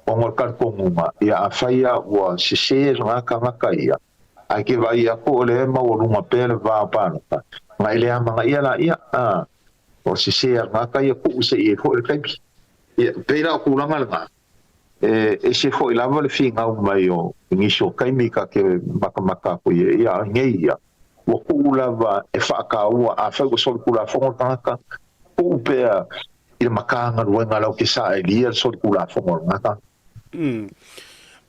o ngor karpongunga ia a whaia ua sese ngaka ia ai ke vai a ko le mau runga pere vā pānaka ngai le amanga ia la ia o sese ngaka ia ku se i fo le kaimi ia pera o kulanga le ngā e se foi lava le finga mai o ingisho kaimi ka ke maka ko ia ngei ia o kulava e whakaua a whau sol kula fongo taka o pea i makanga ruenga lau ke sa e lia sol kula fongo ngata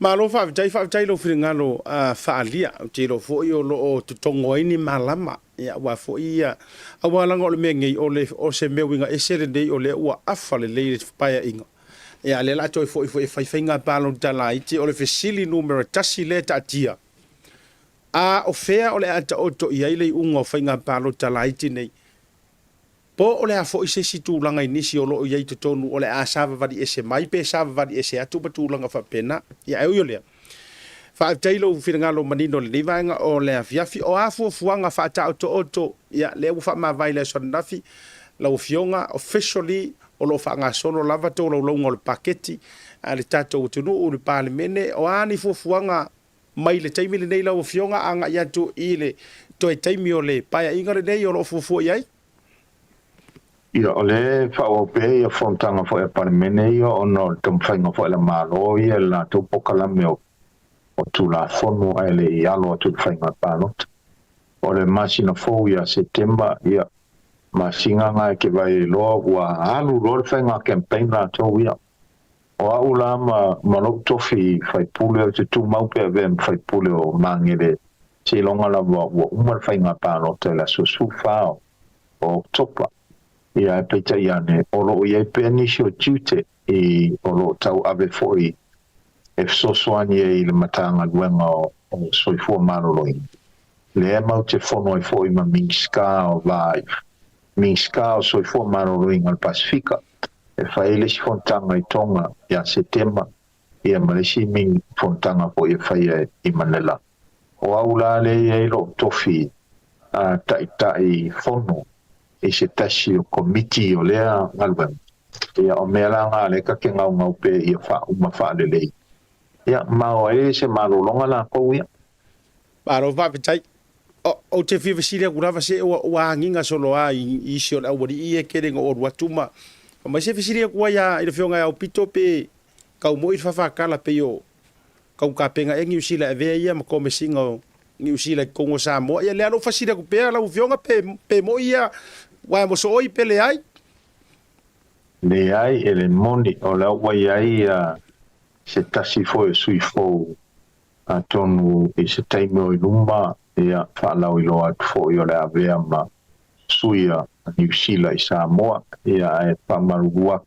ma lo whaavitai lo whiringalo whaalia te lo fo i o lo o tutongo ini malama ia wa fo ia awa langa o le mea ngei o se mewinga e sere nei o le ua afa le leire whaia inga ia le la toi foi fainga palo tala iti o le fesili numero tasi le tatia a o fea o le ata oto ia ile unga fainga palo tala iti nei po o le a foi se situ langa inisi o lo ia ito tonu o le a sava vadi ese mai pe sava vadi ese atu batu langa fa pena ia eu le fa tailo finangalo manino le livanga o le afiafi o afu fuanga fa ta oto ia le u fa ma vai le sonafi la ufionga officially o lo whanga sono lava tō lau launga o le paketi a le tātou tunu o le pālemene o ani fuafuanga mai le taimi le nei lau fionga anga iatu i le toi taimi o le paia inga le nei o lo fuafua iai? ia ole fa o pe ia fontanga fo e parmene ia ono tom fainga fo la malo ia la to pokala meo o tu la fono ele ia lo tu fainga palot ole masina fo ia September ia masinga nga ke vai lo wa alu lo fainga campaign la to ia o aula ma lo tofi fai pule tu mau pe vem fai pule o mangele se longa la wa uma fainga palot la su fa o topa ia peita ia ne olo ia peni sio tute e olo tau ave foi e sosoani e le matanga luenga o soifua maroloi le mau te fono e foi ma minska o live minska o soifua maroloi ngal Pacifica e faile si fontanga i tonga ia September ia malesi min fontanga po e fai i Manila o aula le e lo tofi a tai fono e se tasi o komiti o lea ngalwen. Ia o mea la ngā le ka ke ngau pe ia wha uma wha lelei. Ia mao e se marolonga la kou ia. Maro whapitai. O te whiwhasiria kurawa se o hanginga solo a i sio la wari i e kerenga o ruatuma. Ma se whiwhasiria kua ia i le whionga au pito pe kau mo i whawhakala pe o kau ka penga e ngiu sila e vea ia ma kome singa o ngiu sila i Kongo Samoa. Ia lea no whasiria ku pea lau whionga pe mo ia wa mo so oi pele ai le ai ele moni o la wai ai se tasi foi sui fo a tonu e se taime o ilumba e a whalau ilo at fo i o le avea ma sui a New Zealand i Samoa e a e pamarua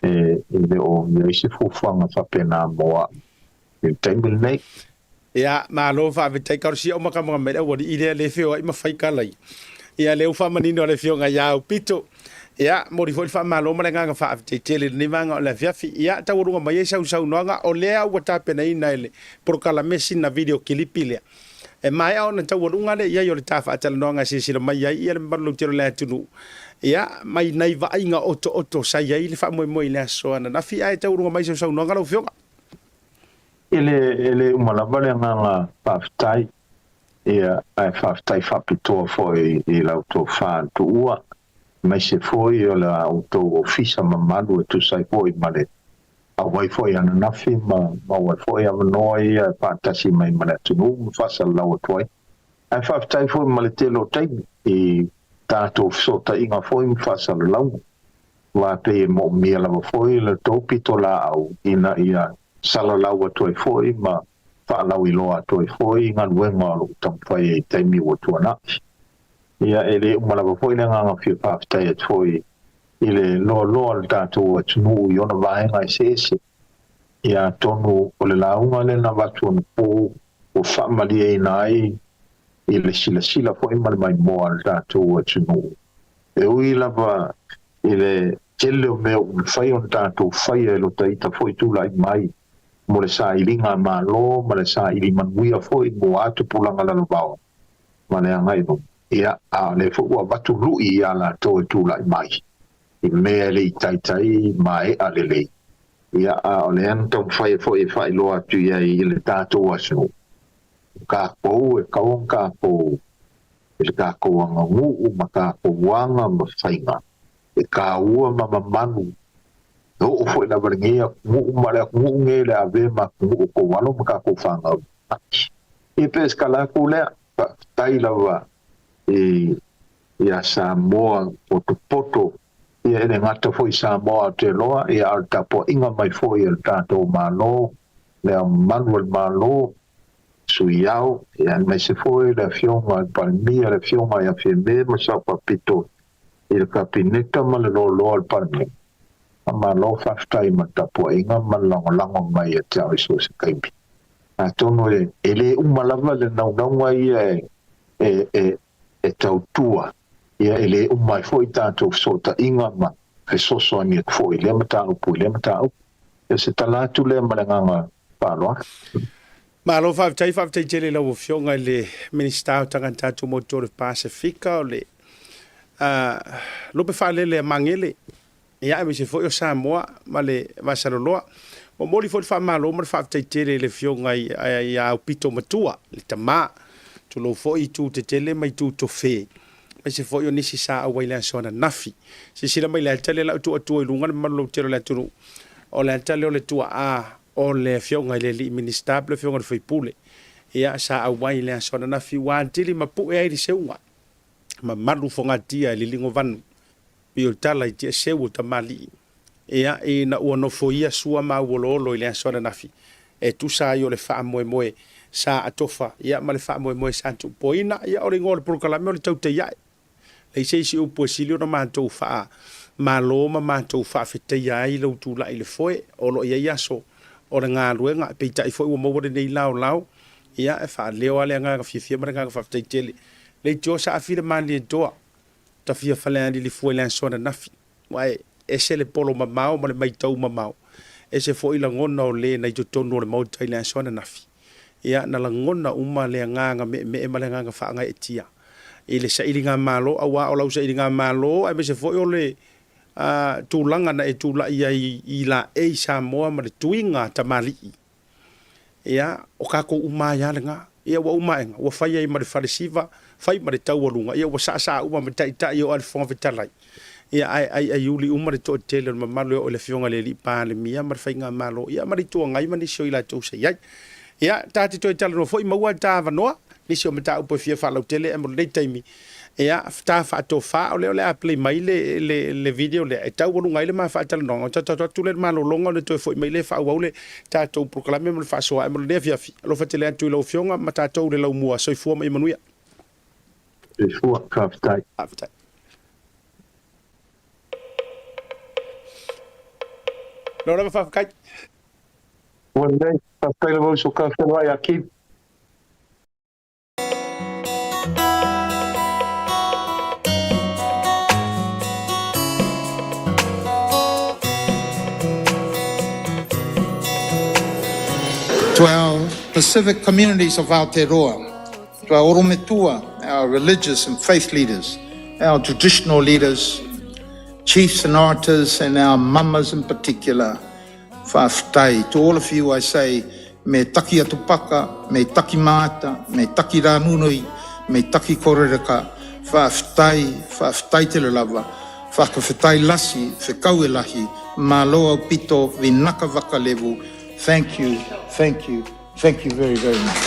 e le o i se fufanga whapena moa e taime nei ia ma lo fa vitai karusi o maka mga mele wadi i le feo ai ma whaikalai ia leu fa manino le fionga ia Aupito ia mori foi fa malo ma nga fa tele ni vanga o le fiafi ia ta urunga mai sau noanga o le au ta pena ina ele procala machine na video clip ile e mai au na ta urunga le ia yo le ta fa tele noanga sisi le mai ia le barlo tiro le tunu ia mai nai va inga oto sai ia le fa mo le so na fi ai ta urunga mai sau noanga lo fionga ele uma vale nga paftai ia ai faftai fapito foi i l'auto fa tu ua mai se foi o la auto ofisa mamadu e tu sai foi male a wai foi ana nafi ma wai foi a noi pa tasi mai male tu no fasa la toi ai faftai foi male telo tai e tato sota inga foi fasa la wa te mo mia la foi le topito la au ina ia sala la toi foi ma whaalau i loa toi foi ngan wenga lo tampai e taimi o tuana. Ia ele umalawa foi le nganga whia pāwhitai at foi i le loa le tātou atunu i ona vaenga i sese. Ia tonu o le launga le na watu anu pō o whamali e nai i le sila foi male mai moa le tātou atunu. E ui lava i le tele o meo whai on tātou whai e lo taita foi tūlai mai. Mo le sa ilinga malo, ma le sa ili manuia foi mo atu pulanga la lobao. Ma le angai no. Ia a le fua watu lui ia la toe tūlai mai. I mea le i taitai ma e a le lei. Ia a o le antong whai foi whai loa tu ia i le tātou asu. Ka kou e kaong ka kou. E le ka kou anga ngu ma ka kou wanga ma whainga. E ka ua ma mamanu. O foi na barinha ngu ngele ave ma ngu ko walo ka ko fanga e pesca la kule tai lava e ia Samoa o poto e ene ngata foi Samoa te loa e alta po inga mai foi el tato malo le manuel malo suiau e mai se foi la fioma palmia la fioma ia feme ma sa papito il capinetta ma le lo al palmia ma lo faftai ma tapo inga ma lango mai e tau iso se kaipi. A tono ele umalava le naunga e tau tua. Ia ele umai foi tātou sota inga ma e soso ani e foi le matau pu le matau. E se talatu le malanganga paloa. Ma lo faftai tele la fionga le minister tanga tātou motor Pacifica o le lo pe fa le mangele. Ia me se foi o Samoa ma le vasaloloa o moli foi fa malo ma fa tele le fionga ia Aupito matua le tama tu lo foi tu te tele mai tu to fe mai se foi o nisi sa au le sona nafi se sila mai le tele la tu i lunga ma lo tele la tu o le tele o le tu a o le fionga le li ministable fionga foi pule ia sa au le sona nafi wa tili ma pu e se unga ma malu fonga tia le lingo van pio tala i tia se u tamali ia e na o no foia sua ma wololo le sona nafi e tu sa yo le fa moe sa atofa ia ma le fa moe sa tu poina ia o le ngol proclame o le tau te ia le se o posilio no ma to fa malo ma to fa fete ia i lo tu la ile foi o lo ia so o le nga luenga pe tai foi o mo de nei lao ia e fa leo ale nga fifia ma nga fa fete tele le jo sa afile man le do ta fia fale li foi la so na nafi wai e se le polo ma le mai tau ma e se foi la ngona o le na jo tonu le mo tai la so na nafi ia na la ngona uma le nga me ma le nga fa nga etia ile sa ilinga malo awa o lau sa ilinga malo ai me se foi o le tūlanga na e tūla i la e Samoa ma le tuinga tamali ia o kako uma ia le nga ia wa uma enga wa fai ai ma le faresiva fai ma le tau alunga ia wa sa uma ma tai o al fonga vitalai ia ai uli uma le to tele ma malo o le fionga le li pa le mia ma fai nga malo ia ma le tu ngai ma ni so ila tu se ia tati to tele no foi ma wa ta vanoa ni so meta upo fia fa lo tele e mo le taimi ia ta fa to fa o le a play mai le video le e tau ngai le ma fa tele no ta tu le ma lo longa le to foi mai le fa wa le ta to proclame mo fa so e mo le fia lo fa tele tu lo fionga ma ta to le lo mua so fu ma manuia e fu kaftai lo la fa kai one day kaftai lo so kaftai vai aqui. To our Pacific communities of Aotearoa, to our Orometua, our religious and faith leaders, our traditional leaders, chiefs and orators, and our mamas in particular, whaafitai. To all of you I say, me taki atupaka, me taki maata, me taki rānunui, me taki korereka, whaafitai te le lava, whakawhitai lasi, whikau e lahi, mālo Aupito, vinaka wakalevu. Thank you very, very much.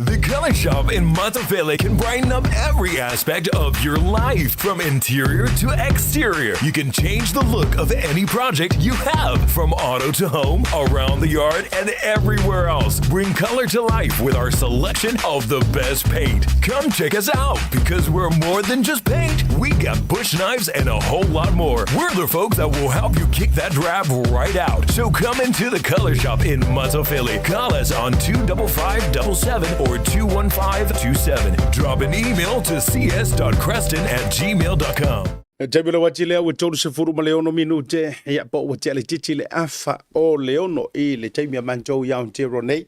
The Color Shop in Maota can brighten up every aspect of your life, from interior to exterior. You can change the look of any project you have, from auto to home, around the yard, and everywhere else. Bring color to life with our selection of the best paint. Come check us out, because we're more than just paint. We got bush knives and a whole lot more. We're the folks that will help you kick that drab right out. So come into the Color Shop in Maota. Call us on 25577 or 21527. Drop an email to cs.creston@gmail.com. Tabila watile o tolu se furu ma leono minute ya po watile titile afa o leono i le taimi manjo ya ontero nei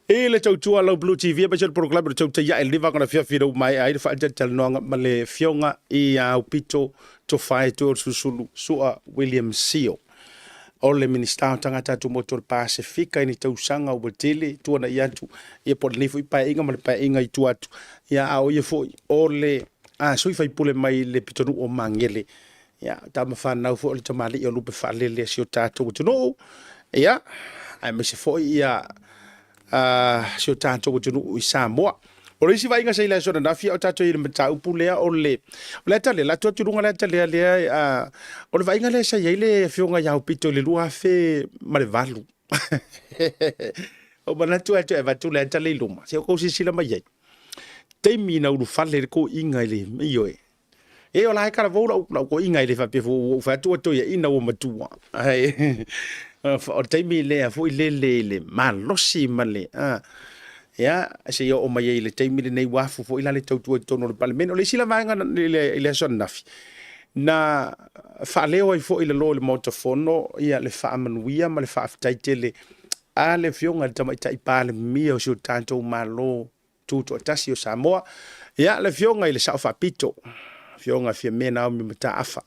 e le tautua lo Blue TV ba sel program to te ya el liva kana fia fia mai ai fa tel no ma le fionga i Aupito to fai to susulu sua William Seal o le minister tangata tu motor Pacific ni tausanga o tele tu na ya tu e por ni fu pa inga ma pa inga i tu atu ya o ye fo o le soi fai pule mai le pitonu o mangele ya ta ma fa na fo le tamali o lupe fa le sio tatou tunu ya ai me se fo ia sio tatou tunu i Samoa o le si vai nga sei la so na fia o tatou i le mata upule o le tale la to tunga la tale le o le vai nga le sai le fionga ya Aupito le lua fe ma le valu o bana tu e va tu le tale luma se ko si sila mai te mina ulu fale ko inga le io e o lai kara vola ko inga le fa pe fa tu to ya ina o matua ai o te mi le fo le malosi male ya se yo o mai le te mi le nei wafu fo ila le tau tu to no le parlamento le sila vanga le son nafi na fa le o fo ila lo le motofono ia le fa manuia ma le fa taitele a le fionga tama tai pale mi o so tanto malo tuto Tasi o Samoa ya le fionga ile sa Aupito fionga fia mena o mi mata afa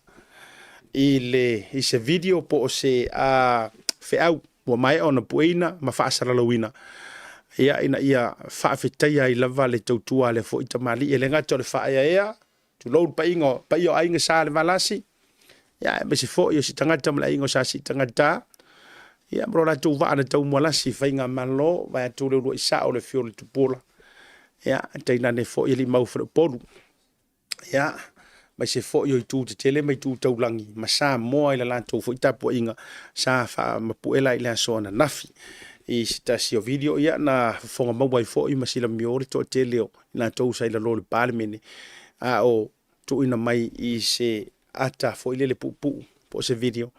ile ise video po se a fe au wa mai ona puina ma fa sala lawina ya ina ia fa fitaya i lava le tautua le fo itamali ele ngato le fa ya tu lo pa io ainga sa le valasi ya be se fo io si tangata mla ingo sa si tangata ya bro la tu va na tau mola si fainga malo va tu le isa o le fio le tupola ya taina ne fo ili mau fo polu ya ma se fo yo tu te tele mai tu tau langi ma sa mo ila la tu fo itapo inga sa fa ma puela ila sona nafi i sitasi o video ya na fonga mau bai fo i masila miore to tele na to sa ila lo le parliament a o tu ina mai i se ata fo ile le pupu po se video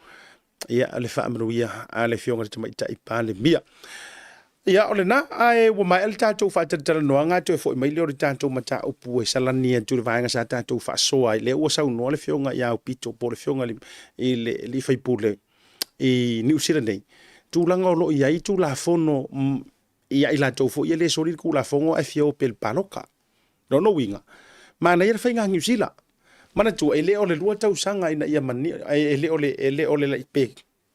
ya le fa amruia ale fionga te mai tai pale mia ya ole na ai wo mai el tatou fa tata no anga to fo mai le tatou mata upu e salania tu le vanga sa tatou fa so ai le o sa no le fionga ya Aupito po le fionga le fai pule i New Zealand nei tu langa lo ia i tu la fono ia ila to fo ia le soli ku la fongo e fio pel paloka no winga mana ia fainga New Zealand mana tu ele ole lua tau sanga ina ia mani ele ole la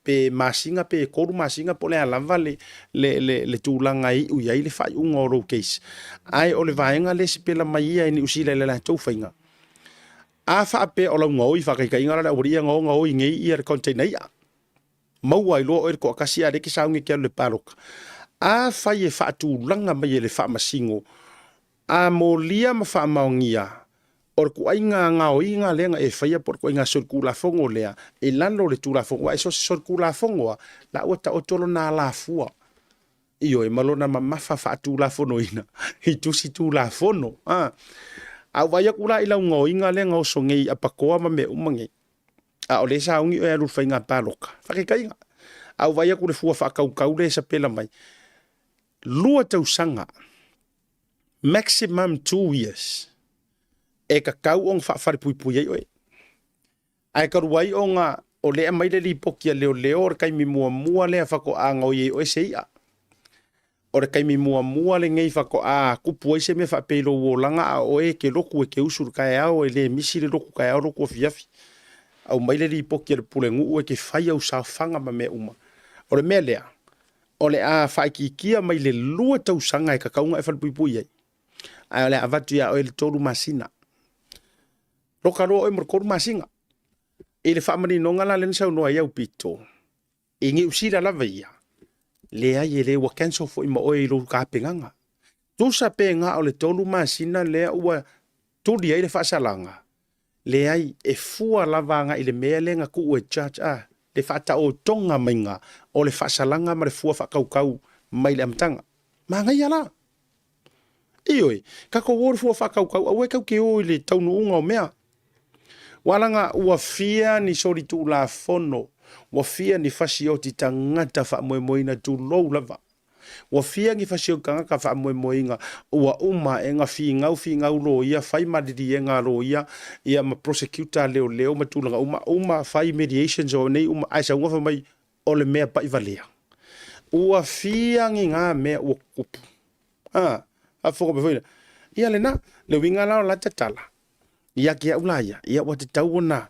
pe masinga pe koru masinga po le alava le tūlanga i ui ai le whai unga o rou case. Ai o le vaenga le si pela mai ia ni usila le la tau whainga. A wha pe o lau ngau i whakaika inga rana ori ia ngau i ngei ia re container ia. Maua i loa o erko akasi a reki saungi kia le paroka. A whai e wha tūlanga mai e le wha masingo. A mo lia ma wha maongia. Or ku ainga ngao inga lenga e faia por ku ainga sur kula fongo lea e lalo le tula fongo e so sur kula fongo la ota otolo na la fua io e malona mafa fa tula fono ina i tu si tula fono a vaya kula ila ngao inga lenga o songi apakoa ma me umangi a ole sa ungi e ru fainga paloka fa ke kainga a vaya ku le fua fa kau kau le sa pela mai lua tau sanga maximum 2 years e ka kau ong whaafare pui pui ai oe. Ai ka ruai o ngā o lea mai le li pokia leo o kai mi mua lea whako a ngau ye oe se ia. O kai mi mua le ngei whako a kupu ai se me whaapelo o langa a oe ke loku e ke usuru kai au e le misi le loku kai au loku o fiafi. Au mai le li pokia le pule ngu e ke whai au sao whanga ma me uma. O le mea lea. O le a whaikikia mai le lua tau sanga e ka kaunga e whalpui pui ai. Ai o le avatu ia oe le toru masina. Loka roa e morkoru masinga. E le whaamani no ngala len sau noa i Aupito. E ngi usira lava ia. Le ai e le wa cancel fo ima oe i lo ka penganga. Tusa penga o le tolu masina lea ua tuli ai le whaasalanga. Le ai e fua lavanga i le mea lenga ku ue judge le whaata o tonga mainga o le whaasalanga ma le fua whakaukau mai le amtanga. Ma ngai ala. Ioi, kako wori fua whakaukau au e kau ke o i le taunu unga o mea. Walanga ua fia ni sori tu la fono. Ua fia ni fasi o ti tangata wha moina tu lou lava. Ua fia ni fasi o kangaka wha moina ua uma e nga fi ngau lo ia fai madidi e nga lo ia ma prosecutor leo ma tulanga uma fai mediations o nei aisa unga mai o le mea pa ivalea. Ua fia ngi ngā mea ua kupu. A foko me foina. Ia le na, le winga lao la tatala. Ia kia ulaya, ia wate tau na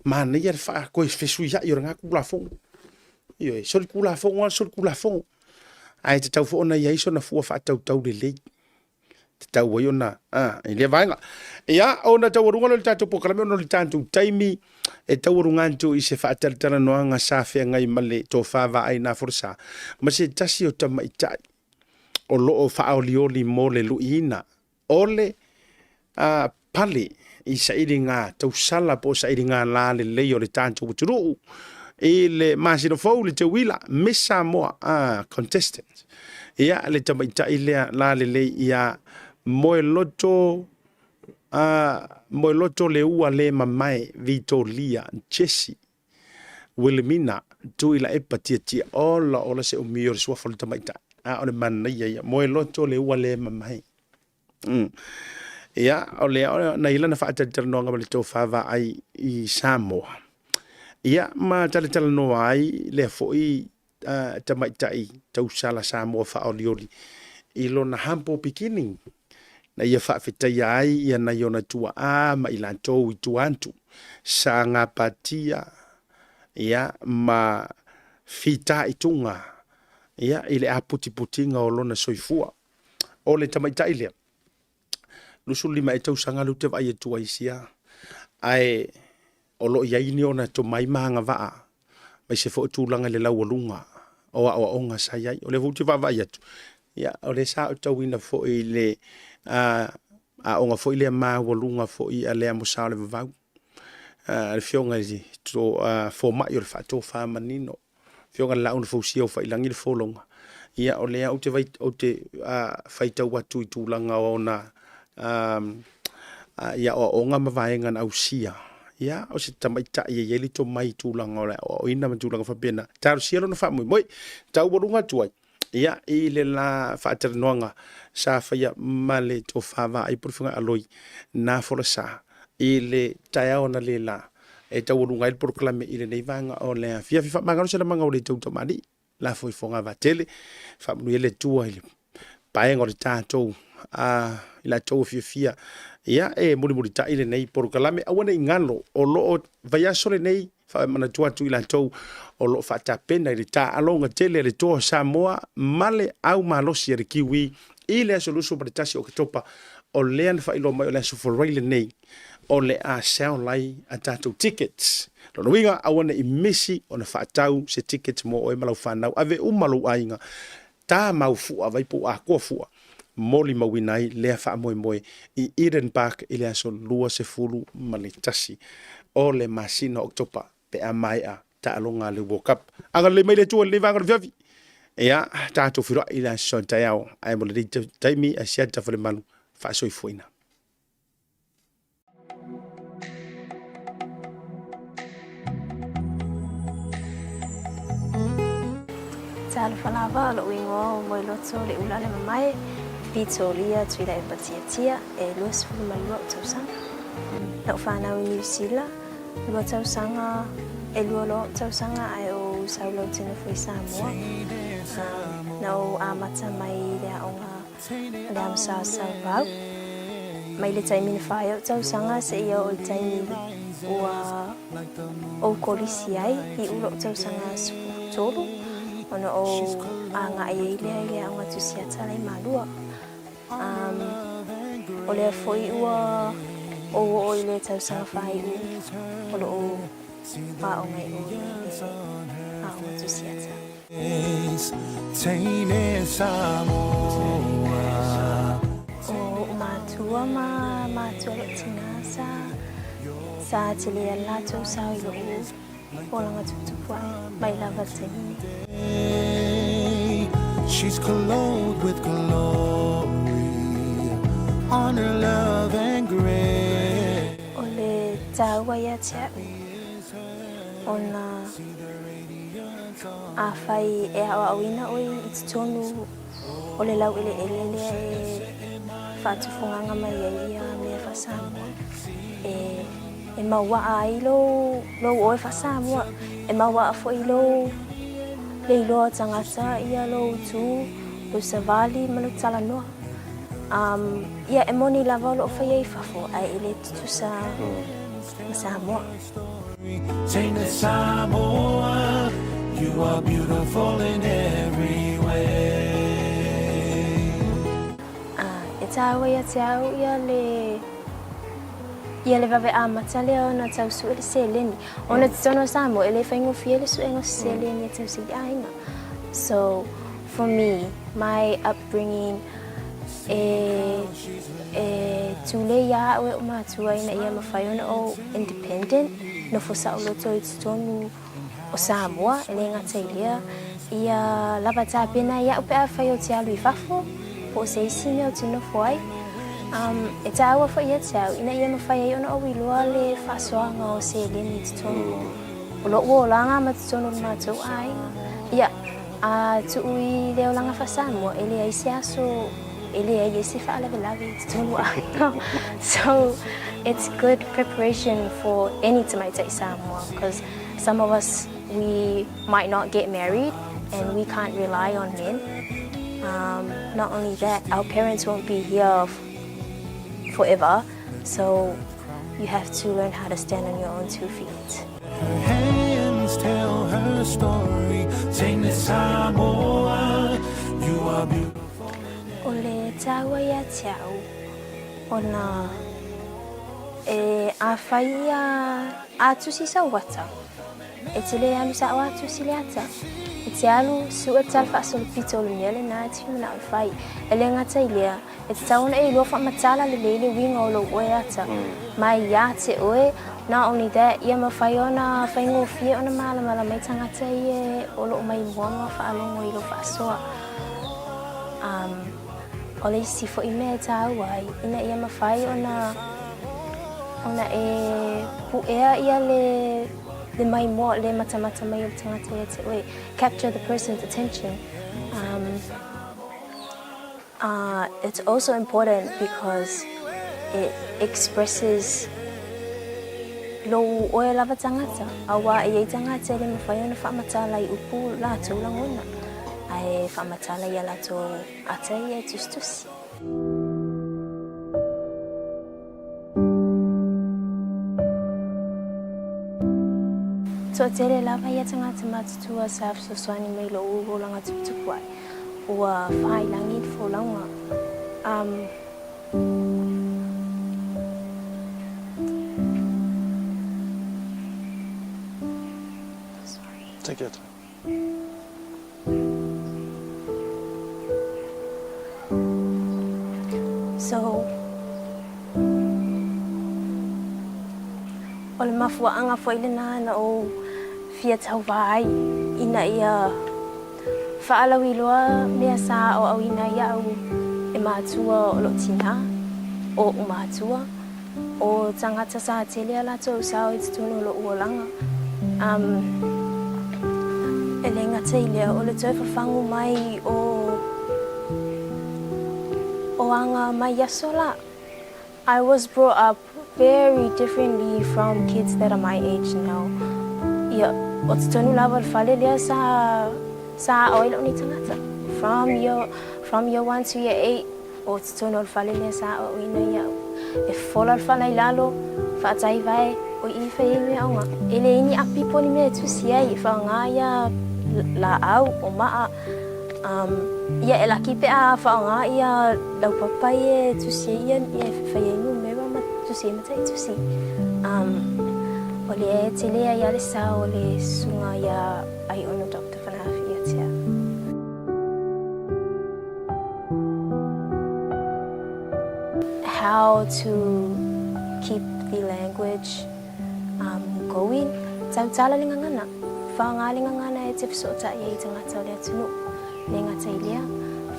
mana ia fa ko fesu ia ora nga kula fong. Io e sol kula fong. Ai te tau fo na ia iso na fu fa tau le le. te tau ai ona i le vaenga ia ona tau runga le tatu pokalame ona le tatu taimi e tau runga tu i se whaataritara noanga sa whea ngai male tō whawa ai nā forsa ma se tasi o tamaitai o loo whaolioli mo le luina ole pale i sairi ngā tau sala po sairi ngā la le leo le tatu uturu i le masino fau le te wila Miss Samoa contestant ia le tamaitai lea la le le ia moe loto le ua le mamae Vitolia Jesse Wilhelmina tu ila epa tia ola se umio le suafa le tamaitai o le mana ia moe loto le ua le mamae ia o le na ila na whaataritara noanga ma le tō whawa ai i Samoa ia ma tala no ai le foi tamaitai tau sala Samoa whaolioli i lo na hampo beginning na ia whaafetai ai ia na iona tua ma i lantou i tuantu sa ngā patia ia ma fita i tunga ia i le aputi-putinga o lona soifua o le tamaitai lea lusu lima e tau sanga lu te vai e tua isia ai o lo ia ini ona to mai manga vaa mai se fo tūlanga le lau alunga o onga sai ai o le vuti va vai atu ia o le sa o tau ina fo i le onga fo i le ma walunga fo i a le amosa le vavau le fionga i to fo mai o le fato fa manino fionga la un fo si o fa ilangi le folonga ia o le au te vai o te faita watu i tūlanga ona ia o onga mavaenga na usia ia o se tamaita ia yeli to mai tūlanga o ina ma tūlanga fa pena taru sielo na fa moi tau walunga tuai ia i le la whaatara noanga sa whaia male tō whawa ai purifunga aloi nā forasa i le taiao na le la e tau walunga il proklame i le neivanga o le fia fifa mangano se la manga o le tau tamari la foi fonga va tele fa mnu ele tua ile paenga o le tātou i la tau fia ia e muri ta ile nei proklame awana ingalo o lo vai sole nei fa mana tua tu ila tau o lo fa ta pena i ta alonga tele le to Samoa male au malosi re kiwi ile solution para tasi o que topa o lean fa ilo mai o le for rail nei o le a sell lai a tatu tickets lo winga awana i misi ona fa tau se tickets mo o malau fa nau ave malu ainga ta mau fu avai po a ko fu moli mawinai le fa moe i Eden Park ile aso lua se fulu malitasi o le masina oktopa pe amaia ta alonga le World Cup anga le mai le tu le vanga vivi ia ta to fira ile aso taiao ai mo le taimi a sia ta fle manu fa so ifoina Tal falava lo wingo mo lo so le ulale mai Vitolia tuila e patiatia e luas fulmalua o tausanga. Lau whanau i New Zealand, lua tausanga e lua lo tausanga ai o saulau tino fui Samoa. Nau amata mai le aonga le amsa salvau. Mai le taimini whae o tausanga se ia o le taimini ua o korisi ai i ulo o tausanga tolu. Ono o anga e ile aonga tusiata lai malua. O le foi ua o ile tau sanga fai o lo pa o mai o tu siata o matua matua lo tinasa sa tili la tu sa i lo o langa tu mai lava tini she's clothed with glory, honor, love, and grace. Ole tawa ya tia ona afai e awa wina oi itonu ole lau ele fatu funganga mai ia me fasamo e mawa ai lo oi fasamo e mawa foi lo leilo tangata ia lo tu lo savali malu talanoa ia emoni lava lo fai fafo ai ele tu sa Samoa Sing the Samoa, you are beautiful in every way. tawa ia te au ia le vave amata le ona tau su ele seleni. Ona te tono Samoa ele whaingo fiele su engo seleni tau si ainga. So for me, my upbringing tule ia o matua ina ia mawhaiona o independent no fosa o loto i tonu o Samoa ele ngata ilia ia lava tāpena ia upe a whai o te alu I whafo po se isi mea o tino fuai e ta awa whai ia te au ina ia mawhai ai ona o wilua le whasoanga o se leni te tonu o lo ua o langa ma te tonu matua ai ia a tu ui leo langa wha Samoa ele ai se aso so it's good preparation for any Tamaita Samoa because some of us we might not get married and we can't rely on men. Not only that, our parents won't be here forever, so you have to learn how to stand on your own 2 feet. Her hands tell her story. Sing the Samoa, you are beautiful. Ole tawa ia tiau ona a whaia a tusi sa wata e te le alu sa o tusi le ata e te alu su e tal whaasolo pito le miele na te huna o whai e le ngata ilea e te tauna e lofa matala le leile winga o lo oe ata mai ia te oe not only that ia mawhai ona whaingo fie ona mala mai tangata i o lo mai mwanga whaalongo I lo whaasoa ole si fo ime tau ai ina ia mawhai ona e puea ia le mai mo le mata mai o tangata ia te oe capture the person's attention. It's also important because it expresses lo oe lava tangata awa e tangata le mawhai ona whamatala I upu la taulangona ai whamatala ia lato ata ia tustusi. So tele lava ia tangata matutua sa fsoswani mai lo ugo langa tuputupu ai ua whai langit fo launga. Sorry. Take your time. So, ole mafuaanga fo ile na o fia tau vai ina ia whaalawi loa mea sa o au ina ia au e mātua o lo tina o mātua o tangata sa tele ala tau sao I tutono lo uolanga. E le ngata ilea o le toi whawhangu mai o anga mai yasola. I was brought up very differently from kids that are my age now. Ia, o te tonu lawa whale lea sa oilo ni tangata. From year 1 to year 8, o te tonu whale lea sa o ina ia. E whola whale lalo, whaatai vai, o I whai mea onga. Ele ini api poni mea tusi ai, whaonga ia la au o maa. Ia e laki pe a whaonga ia lau papai e tusi ia whai inu mewa ma tusi e matai tusi. O le e te lea ia le sa o le sunga ia ai ono Dr. Whanahafi ia tia. How to keep the language going. Tau tala linga ngana. Whaonga linga ngana e te whasota ia I tangata o lea tunu. Le ngata ilea.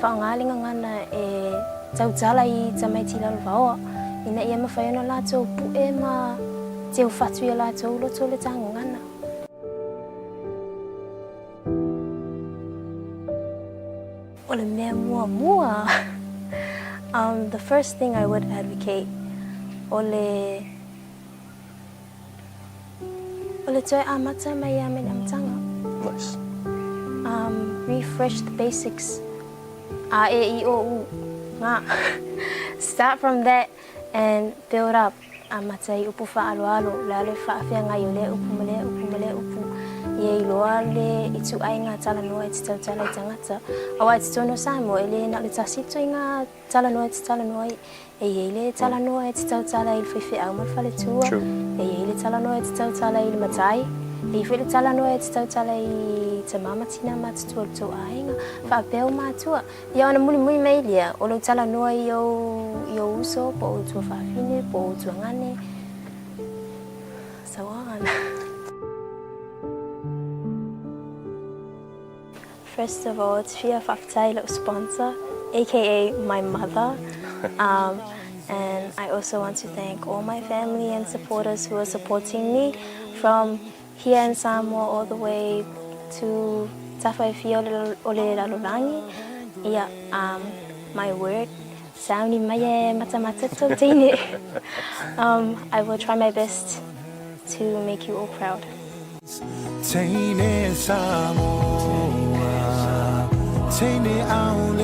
Whaonga linga ngana e tau tala I tamaiti lalo waoa. Ina ia mawhaiona lato pue ma te uwhatu ia lato uloto le tango ngana. O le mea mua. The first thing I would advocate o le toi amata mai a mena matanga. Nice. Refresh the basics. A, E, I, O, U. Nga. Start from that and build up. Amatai upu wha alo lalo wha awhia ngai o le upu male upu. ye loa le itu ai nga tala noa te tau tala tangata awa te tono Samoa ele na le tasito nga tala noa te tala noa e ye le tala noa te tau tala il fefe au mal fale tua e ye le tala noa te tau tala il matai e fe le tala noa te tau tala i te mama tina ma te tua to ai nga fa peo ma tua ia ona muli muli mai lia o le tala noa yo uso po tua fa fine po tua ngane sawan. First of all, it's Fia Faktai sponsor, aka my mother. And I also want to thank all my family and supporters who are supporting me from here in Samoa all the way to Tawhai Fia Ole Ralurangi. Yeah, my word, Sauni Maye Matamata Totine. I will try my best to make you all proud. Taine Samoa, taine au